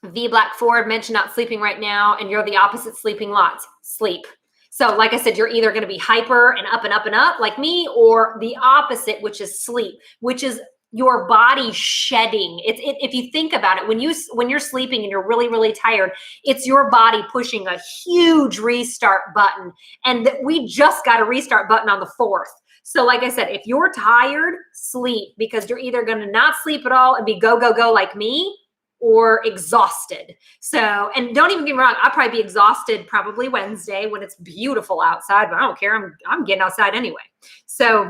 V Black Ford mentioned not sleeping right now, and you're the opposite, sleeping lots. Sleep. So like I said, you're either going to be hyper and up and up and up like me, or the opposite, which is sleep, which is your body shedding. If you think about it, when you're sleeping and you're really, really tired, it's your body pushing a huge restart button. And we just got a restart button on the 4th. So like I said, if you're tired, sleep, because you're either going to not sleep at all and be go, go, go like me, or exhausted. So, and don't even get me wrong, I'll probably be exhausted probably Wednesday when it's beautiful outside, but I don't care. I'm getting outside anyway. So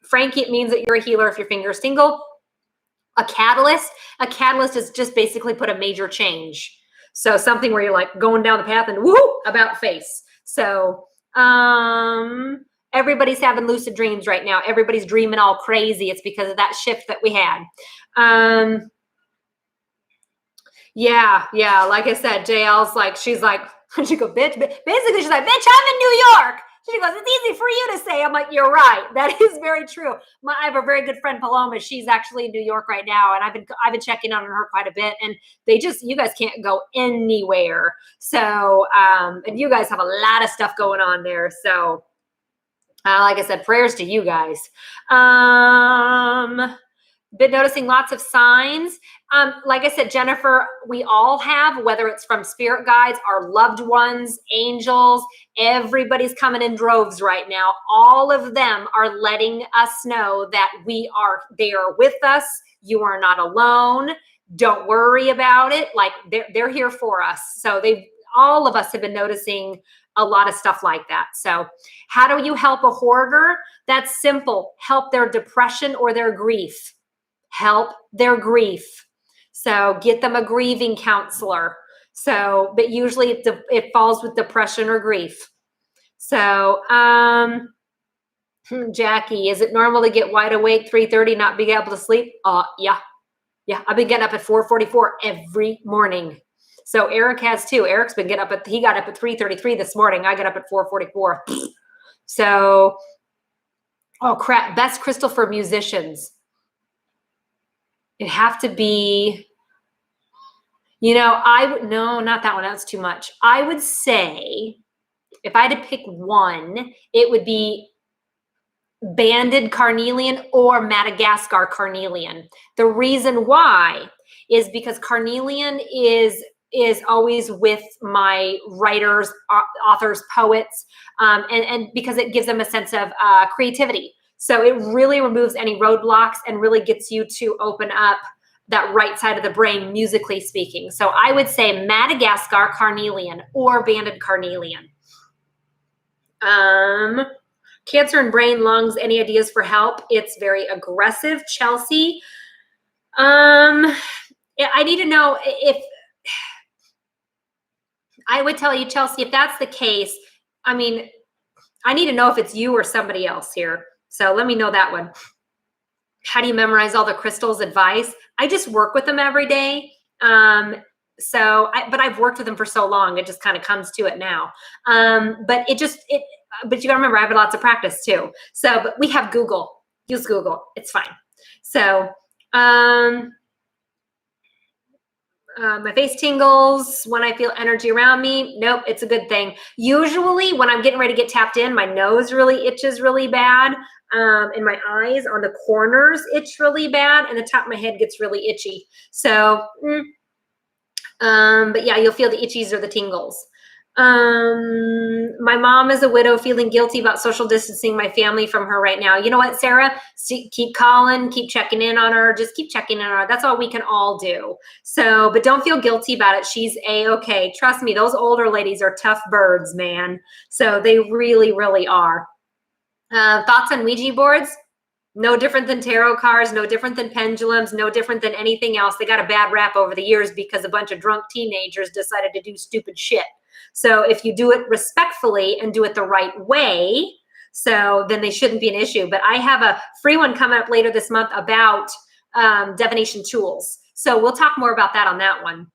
Frankie, it means that you're a healer if your fingers tingle. A catalyst is just basically put a major change. So something where you're like going down the path and woo, about face. So everybody's having lucid dreams right now. Everybody's dreaming all crazy. It's because of that shift that we had. Yeah. Like I said, JL's like, she's like, she go, bitch. Basically, she's like, bitch, I'm in New York. She goes, it's easy for you to say. I'm like, you're right. That is very true. I have a very good friend, Paloma. She's actually in New York right now, and I've been checking on her quite a bit. And you guys can't go anywhere. So, and you guys have a lot of stuff going on there. So, like I said, prayers to you guys. Been noticing lots of signs. Like I said, Jennifer, we all have, whether it's from spirit guides, our loved ones, angels, everybody's coming in droves right now. All of them are letting us know that they are with us. You are not alone. Don't worry about it. Like they're here for us. So all of us have been noticing a lot of stuff like that. So how do you help a hoarder? That's simple. Help their depression or their grief. Help their grief. So get them a grieving counselor. So, but usually it falls with depression or grief. So, Jackie, is it normal to get wide awake 3:30, not be able to sleep? Yeah. I've been getting up at 4:44 every morning. So Eric has too. Eric's been he got up at 3:33 this morning. I got up at 4:44. So, oh crap, best crystal for musicians. It'd have to be, no, not that one. That's too much. I would say if I had to pick one, it would be banded carnelian or Madagascar carnelian. The reason why is because carnelian is always with my writers, authors, poets, and because it gives them a sense of creativity. So it really removes any roadblocks and really gets you to open up that right side of the brain, musically speaking. So I would say Madagascar carnelian or banded carnelian. Cancer in brain, lungs, any ideas for help? It's very aggressive, Chelsea. I need to know if, I would tell you, Chelsea, if that's the case, I mean, I need to know if it's you or somebody else here. So let me know that one. How do you memorize all the crystals? Advice? I just work with them every day. But I've worked with them for so long, it just kind of comes to it now. But you gotta remember, I have lots of practice too. So, but we have Google. Use Google. It's fine. So, my face tingles when I feel energy around me. Nope, it's a good thing. Usually when I'm getting ready to get tapped in, my nose really itches really bad. And my eyes on the corners itch really bad, and the top of my head gets really itchy. So, but yeah, you'll feel the itchies or the tingles. My mom is a widow, feeling guilty about social distancing my family from her right now. You know what, Sarah? Keep calling, keep checking in on her. Just keep checking in on her. That's all we can all do. So, but don't feel guilty about it. She's A-okay. Trust me, those older ladies are tough birds, man. So they really, really are. Thoughts on Ouija boards? No different than tarot cards, no different than pendulums, no different than anything else. They got a bad rap over the years because a bunch of drunk teenagers decided to do stupid shit. So if you do it respectfully and do it the right way, so then they shouldn't be an issue. But I have a free one coming up later this month about divination tools. So we'll talk more about that on that one.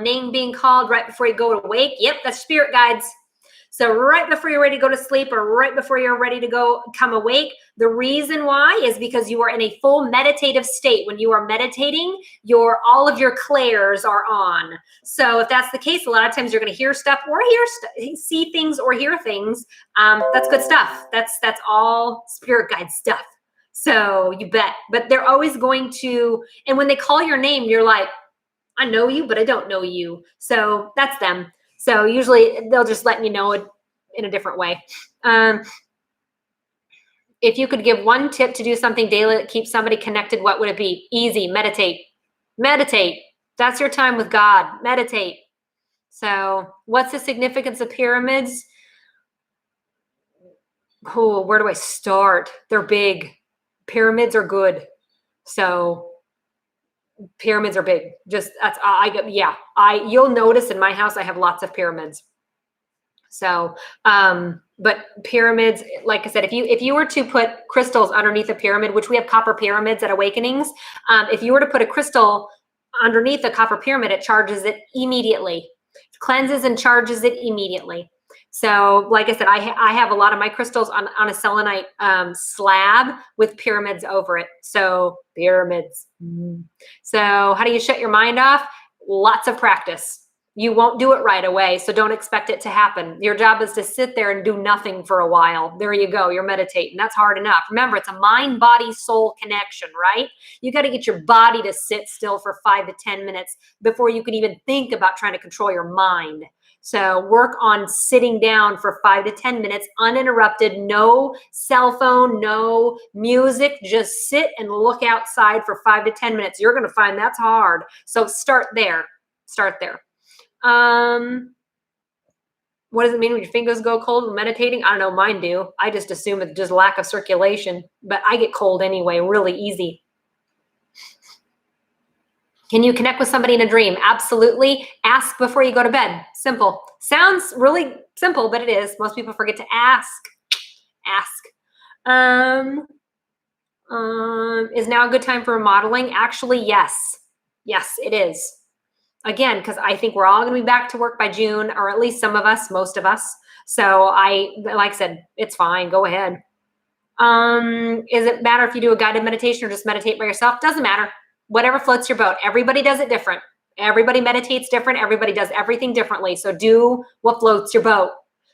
Name being called right before you go to wake. Yep, that's spirit guides. So right before you're ready to go to sleep or right before you're ready to come awake, the reason why is because you are in a full meditative state. When you are meditating, all of your clairs are on. So if that's the case, a lot of times you're going to hear stuff or see things or hear things. That's good stuff. That's all spirit guide stuff. So you bet. But they're always going to, and when they call your name, you're like, I know you, but I don't know you. So that's them. So usually they'll just let you know it in a different way. If you could give one tip to do something daily that keeps somebody connected, what would it be? Easy. Meditate. Meditate. That's your time with God. Meditate. So what's the significance of pyramids? Oh, where do I start? They're big. Pyramids are good. So pyramids are big. Just you'll notice in my house, I have lots of pyramids. So, but pyramids, like I said, if you were to put crystals underneath a pyramid, which we have copper pyramids at Awakenings, if you were to put a crystal underneath a copper pyramid, it charges it immediately, cleanses and charges it immediately. So like I said, I have a lot of my crystals on a selenite slab with pyramids over it. So pyramids. So how do you shut your mind off? Lots of practice. You won't do it right away, so don't expect it to happen. Your job is to sit there and do nothing for a while. There you go. You're meditating. That's hard enough. Remember, it's a mind, body, soul connection, right? You got to get your body to sit still for 5 to 10 minutes before you can even think about trying to control your mind. So work on sitting down for 5 to 10 minutes, uninterrupted, no cell phone, no music, just sit and look outside for 5 to 10 minutes. You're going to find that's hard. So start there. Start there. What does it mean when your fingers go cold when meditating? I don't know, mine do. I just assume it's just lack of circulation, but I get cold anyway, really easy. Can you connect with somebody in a dream? Absolutely. Ask before you go to bed. Simple. Sounds really simple, but it is. Most people forget to ask. Ask. Is now a good time for remodeling? Actually, yes. Yes, it is. Again, because I think we're all going to be back to work by June, or at least some of us, most of us. So like I said, it's fine. Go ahead. Is it matter if you do a guided meditation or just meditate by yourself? Doesn't matter. Whatever floats your boat. Everybody does it different. Everybody meditates different. Everybody does everything differently. So do what floats your boat.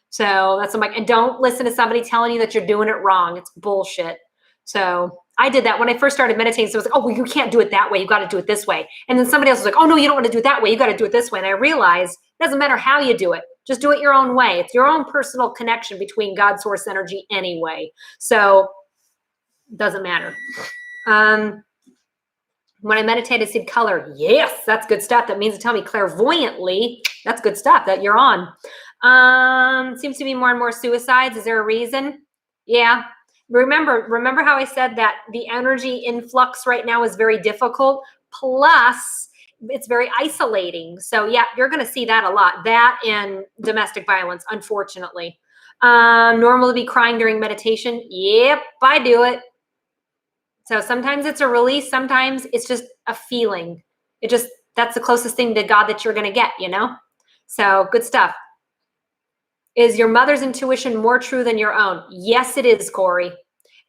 So that's what I'm like, and don't listen to somebody telling you that you're doing it wrong. It's bullshit. So I did that when I first started meditating. So it was like, oh, well, you can't do it that way. You got to do it this way. And then somebody else was like, oh, no, you don't want to do it that way. You got to do it this way. And I realized it doesn't matter how you do it. Just do it your own way. It's your own personal connection between God, source, energy anyway. So it doesn't matter. When I meditate, I see color. Yes, that's good stuff. That means to tell me clairvoyantly. That's good stuff that you're on. Seems to be more and more suicides. Is there a reason? Yeah. Remember how I said that the energy influx right now is very difficult. Plus, it's very isolating. So yeah, you're going to see that a lot. That and domestic violence, unfortunately. Normal to be crying during meditation. Yep, I do it. So sometimes it's a release. Sometimes it's just a feeling. That's the closest thing to God that you're going to get, you know? So good stuff. Is your mother's intuition more true than your own? Yes, it is, Corey.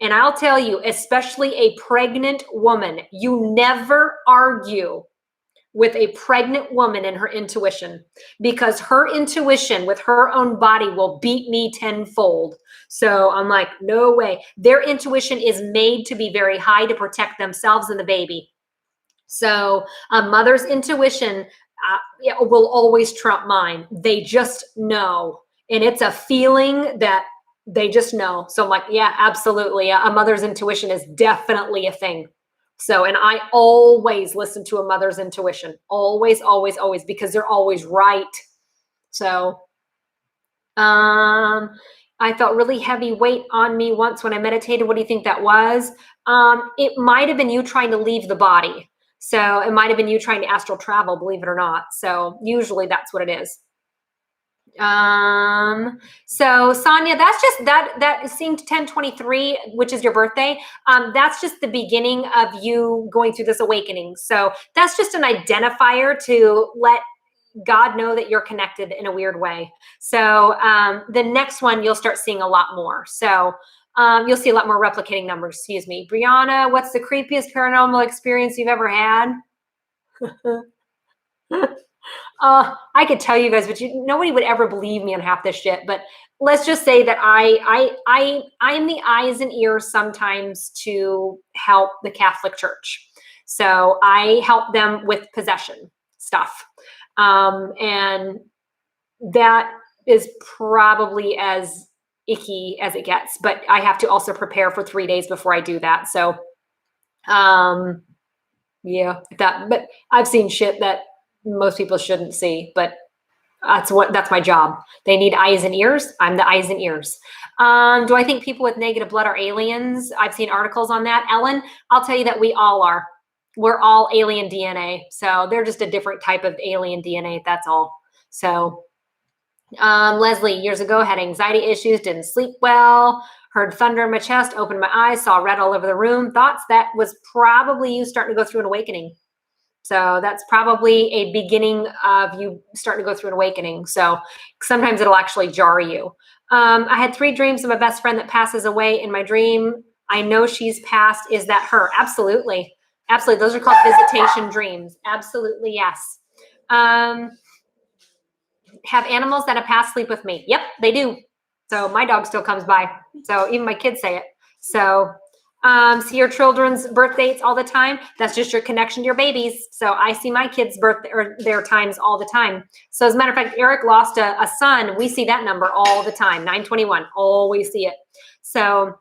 And I'll tell you, especially a pregnant woman, you never argue with a pregnant woman and her intuition, because her intuition with her own body will beat me tenfold. So I'm like, no way. Their intuition is made to be very high to protect themselves and the baby. So a mother's intuition will always trump mine. They just know. And it's a feeling that they just know. So I'm like, yeah, absolutely. A mother's intuition is definitely a thing. So, and I always listen to a mother's intuition. Always, always, always, because they're always right. So, I felt really heavy weight on me once when I meditated. What do you think that was? It might have been you trying to leave the body. So it might have been you trying to astral travel, believe it or not. So usually that's what it is. So Sonia, that's just that seemed 1023, which is your birthday. That's just the beginning of you going through this awakening. So that's just an identifier to let God know that you're connected in a weird way. So the next one, you'll start seeing a lot more. So you'll see a lot more replicating numbers. Excuse me. Brianna, what's the creepiest paranormal experience you've ever had? I could tell you guys, but nobody would ever believe me on half this shit. But let's just say that I'm the eyes and ears sometimes to help the Catholic Church. So I help them with possession stuff. And that is probably as icky as it gets, but I have to also prepare for 3 days before I do that. So, yeah, but I've seen shit that most people shouldn't see, but that's my job. They need eyes and ears. I'm the eyes and ears. Do I think people with negative blood are aliens? I've seen articles on that. Ellen, I'll tell you that we all are. We're all alien DNA. So they're just a different type of alien DNA. That's all. So, Leslie, years ago, had anxiety issues, didn't sleep well, heard thunder in my chest, opened my eyes, saw red all over the room. Thoughts that was probably you starting to go through an awakening. So that's probably a beginning of you starting to go through an awakening. So sometimes it'll actually jar you. I had 3 dreams of a best friend that passes away in my dream. I know she's passed. Is that her? Absolutely. Absolutely. Those are called visitation dreams. Absolutely. Yes. Have animals that have passed sleep with me? Yep, they do. So my dog still comes by. So even my kids say it. So see your children's birth dates all the time. That's just your connection to your babies. So I see my kids' birth or their times all the time. So as a matter of fact, Eric lost a son. We see that number all the time. 921. Always see it. So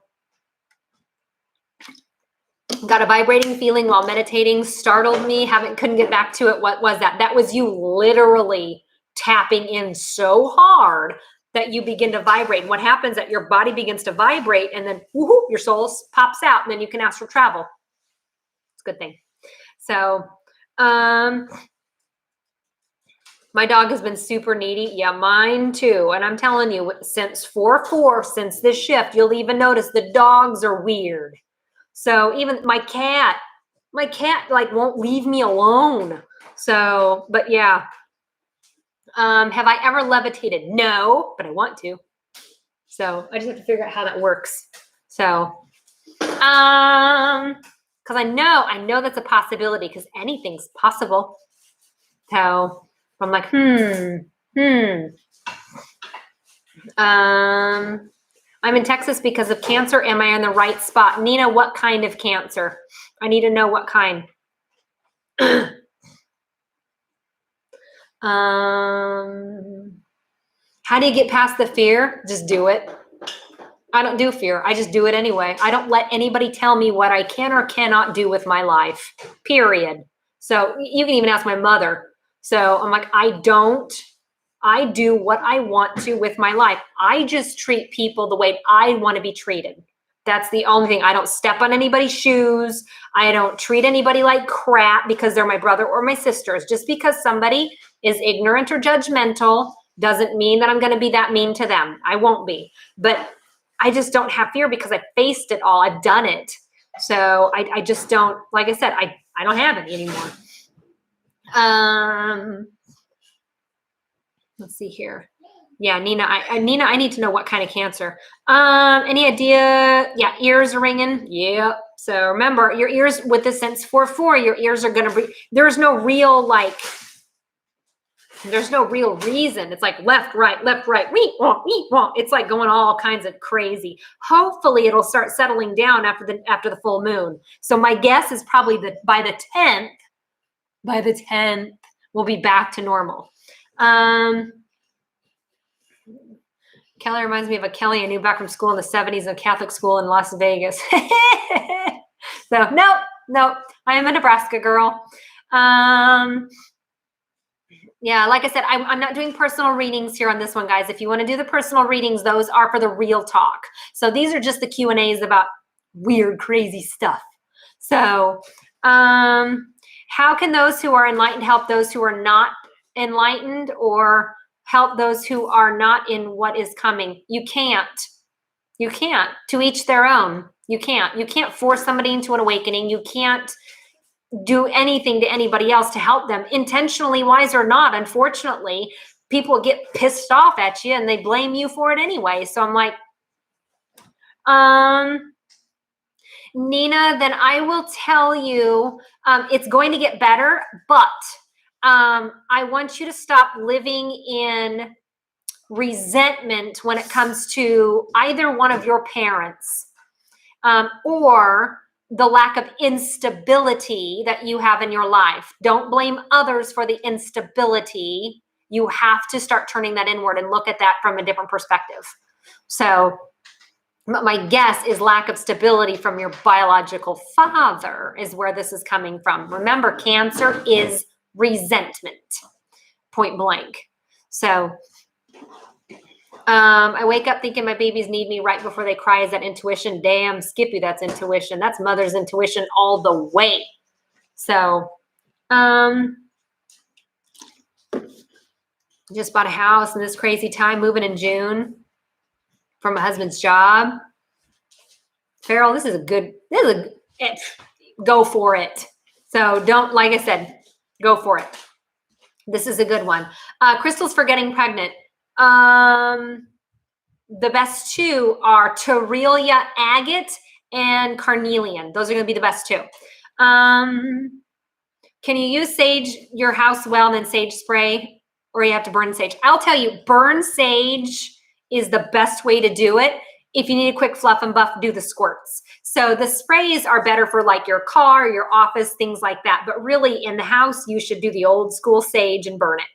got a vibrating feeling while meditating. Startled me. Couldn't get back to it. What was that? That was you literally tapping in so hard that you begin to vibrate. And what happens is that your body begins to vibrate, and then woohoo, your soul pops out, and then you can astral travel. It's a good thing. So my dog has been super needy. Yeah, mine too. And I'm telling you, since 4/4, since this shift, you'll even notice the dogs are weird. So even my cat like won't leave me alone. So, but yeah. Have I ever levitated? No, but I want to. So I just have to figure out how that works. So, because I know that's a possibility, because anything's possible. So I'm like, I'm in Texas because of cancer. Am I on the right spot? Nina, what kind of cancer? I need to know what kind. How do you get past the fear? Just do it. I don't do fear. I just do it anyway. I don't let anybody tell me what I can or cannot do with my life, period. So you can even ask my mother. So I'm like, I do what I want to with my life. I just treat people the way I want to be treated. That's the only thing. I don't step on anybody's shoes. I don't treat anybody like crap because they're my brother or my sisters. Just because somebody is ignorant or judgmental doesn't mean that I'm going to be that mean to them. I won't be. But I just don't have fear because I faced it all. I've done it. So I just don't, like I said, I don't have any anymore. Let's see here. Yeah, Nina, I need to know what kind of cancer. Any idea? Yeah, ears are ringing. Yep. So remember, your ears with the sense 4-4, your ears are going to be, there's no real reason. It's like left, right, wee, wah. It's like going all kinds of crazy. Hopefully it'll start settling down after the full moon. So my guess is probably that by the 10th, we'll be back to normal. Kelly reminds me of a Kelly I knew back from school in the 70s, a Catholic school in Las Vegas. So nope. I am a Nebraska girl. Yeah, like I said, I'm not doing personal readings here on this one, guys. If you want to do the personal readings, those are for the real talk. So these are just the Q&As about weird, crazy stuff. So how can those who are enlightened help those who are not enlightened, or help those who are not in what is coming? You can't. To each their own. You can't force somebody into an awakening. You can't do anything to anybody else to help them, intentionally wise or not. Unfortunately, people get pissed off at you and they blame you for it anyway. So I'm like, Nina, then I will tell you, it's going to get better, but I want you to stop living in resentment when it comes to either one of your parents, or the lack of instability that you have in your life. Don't blame others for the instability. You have to start turning that inward and look at that from a different perspective. So my guess is lack of stability from your biological father is where this is coming from. Remember, cancer is resentment, point blank. So I wake up thinking my babies need me right before they cry. Is that intuition? Damn, Skippy, that's intuition. That's mother's intuition all the way. So, just bought a house in this crazy time, moving in June from my husband's job. Farrell, go for it. So don't, like I said, go for it. This is a good one. Crystals for getting pregnant. The best two are Terelia agate and carnelian. Those are going to be the best two. Can you use sage your house well and then sage spray, or you have to burn sage? I'll tell you, burn sage is the best way to do it. If you need a quick fluff and buff, do the squirts. So the sprays are better for like your car, your office, things like that. But really in the house, you should do the old school sage and burn it.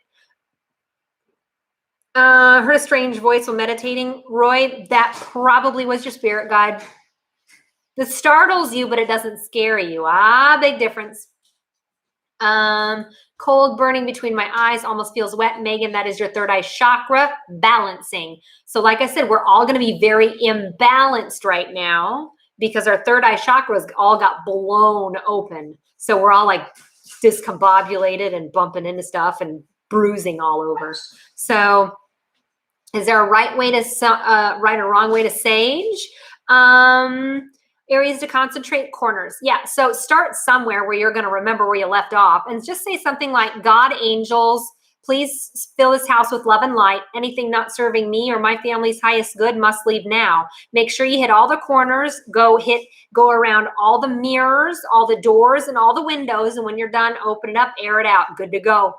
Heard a strange voice while meditating. Roy, that probably was your spirit guide. That startles you, but it doesn't scare you. Big difference. Cold burning between my eyes, almost feels wet. Megan, that is your third eye chakra balancing. So like I said, we're all going to be very imbalanced right now because our third eye chakras all got blown open. So we're all like discombobulated and bumping into stuff and bruising all over. So is there a right way to right or wrong way to sage? Areas to concentrate, corners. Yeah, so start somewhere where you're going to remember where you left off and just say something like, God, angels, please fill this house with love and light. Anything not serving me or my family's highest good must leave now. Make sure you hit all the corners, go around all the mirrors, all the doors and all the windows. And when you're done, open it up, air it out. Good to go.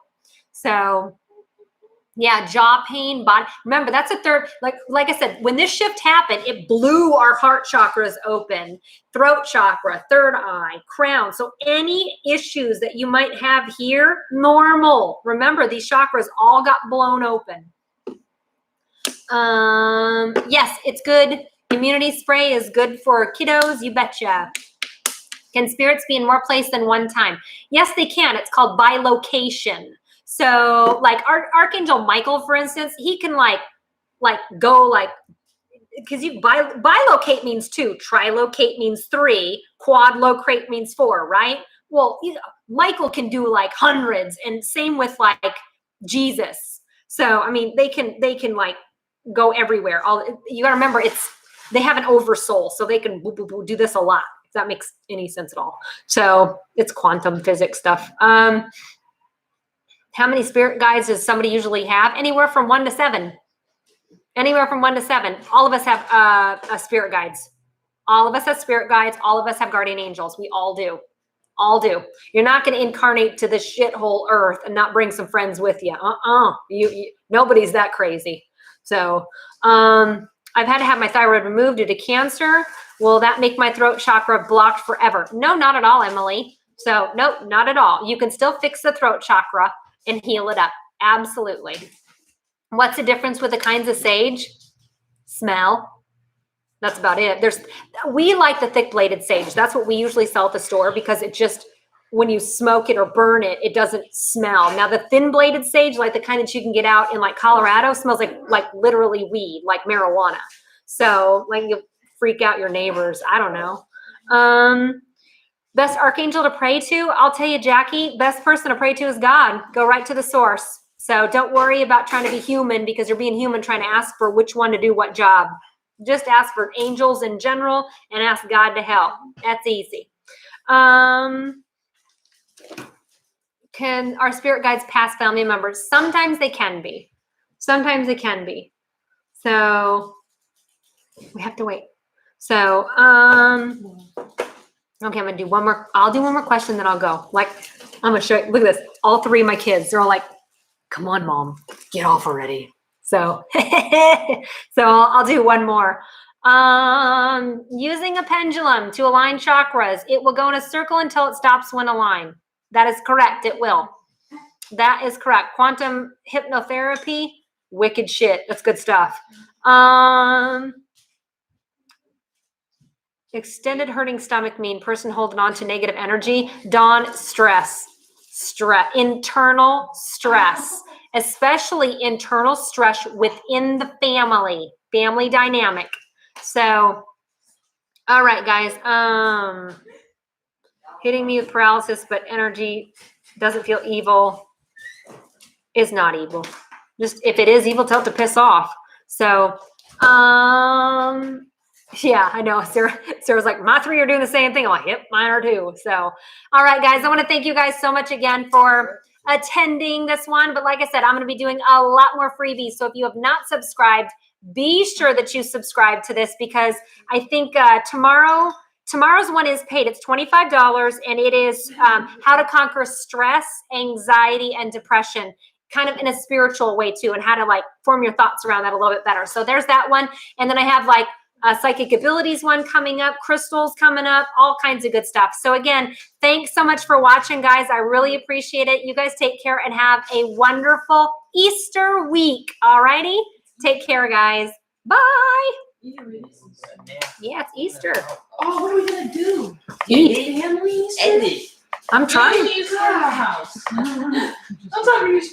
So yeah, jaw pain, body. Remember, that's a third, like I said, when this shift happened, it blew our heart chakras open, throat chakra, third eye, crown. So any issues that you might have here, normal. Remember, these chakras all got blown open. Yes, it's good. Immunity spray is good for kiddos, you betcha. Can spirits be in more places than one time? Yes, they can. It's called bilocation. So like Archangel Michael, for instance, he can like go like, because you bilocate means 2, trilocate means 3, quadlocate means 4, right? Well, Michael can do like hundreds, and same with like Jesus. So I mean, they can like go everywhere. You gotta remember, they have an oversoul, so they can do this a lot. If that makes any sense at all. So it's quantum physics stuff. How many spirit guides does somebody usually have? Anywhere from 1 to 7. Anywhere from 1 to 7. All of us have spirit guides. All of us have spirit guides. All of us have guardian angels. We all do. All do. You're not going to incarnate to this shithole earth and not bring some friends with you. Nobody's that crazy. So I've had to have my thyroid removed due to cancer. Will that make my throat chakra blocked forever? No, not at all, Emily. So nope, not at all. You can still fix the throat chakra and heal it up. Absolutely. What's the difference with the kinds of sage? Smell. That's about it. We like the thick bladed sage. That's what we usually sell at the store, because it just, when you smoke it or burn it, it doesn't smell. Now the thin bladed sage, like the kind that you can get out in like Colorado, smells like literally weed, like marijuana. So like you freak out your neighbors. I don't know. Best archangel to pray to? I'll tell you, Jackie, best person to pray to is God. Go right to the source. So don't worry about trying to be human, because you're being human trying to ask for which one to do what job. Just ask for angels in general and ask God to help. That's easy. Can our spirit guides pass family members? Sometimes they can be. Sometimes they can be. So we have to wait. So, okay, I'm going to do one more. I'll do one more question, then I'll go. Like, I'm going to show you. Look at this. All 3 of my kids, they're all like, come on, Mom, get off already. So, I'll do one more. Using a pendulum to align chakras, it will go in a circle until it stops when aligned. That is correct. It will. That is correct. Quantum hypnotherapy, wicked shit. That's good stuff. Extended hurting stomach mean person holding on to negative energy. Dawn, stress, internal stress, especially internal stress within the family dynamic. So, all right, guys, hitting me with paralysis, but energy doesn't feel evil is not evil. Just if it is evil, tell it to piss off. So, yeah, I know. Sarah's like, my 3 are doing the same thing. I'm like, yep, mine are too. So, all right, guys, I want to thank you guys so much again for attending this one. But like I said, I'm going to be doing a lot more freebies. So if you have not subscribed, be sure that you subscribe to this, because I think tomorrow's one is paid. It's $25, and it is how to conquer stress, anxiety, and depression, kind of in a spiritual way too, and how to like form your thoughts around that a little bit better. So there's that one. And then I have like psychic abilities one coming up, crystals coming up, all kinds of good stuff. So again, thanks so much for watching, guys. I really appreciate it. You guys take care and have a wonderful Easter week. All righty. Take care, guys. Bye. Yeah, it's Easter. Oh, what are we gonna do? Eat. Family Easter? I'm trying. I'm talking to you.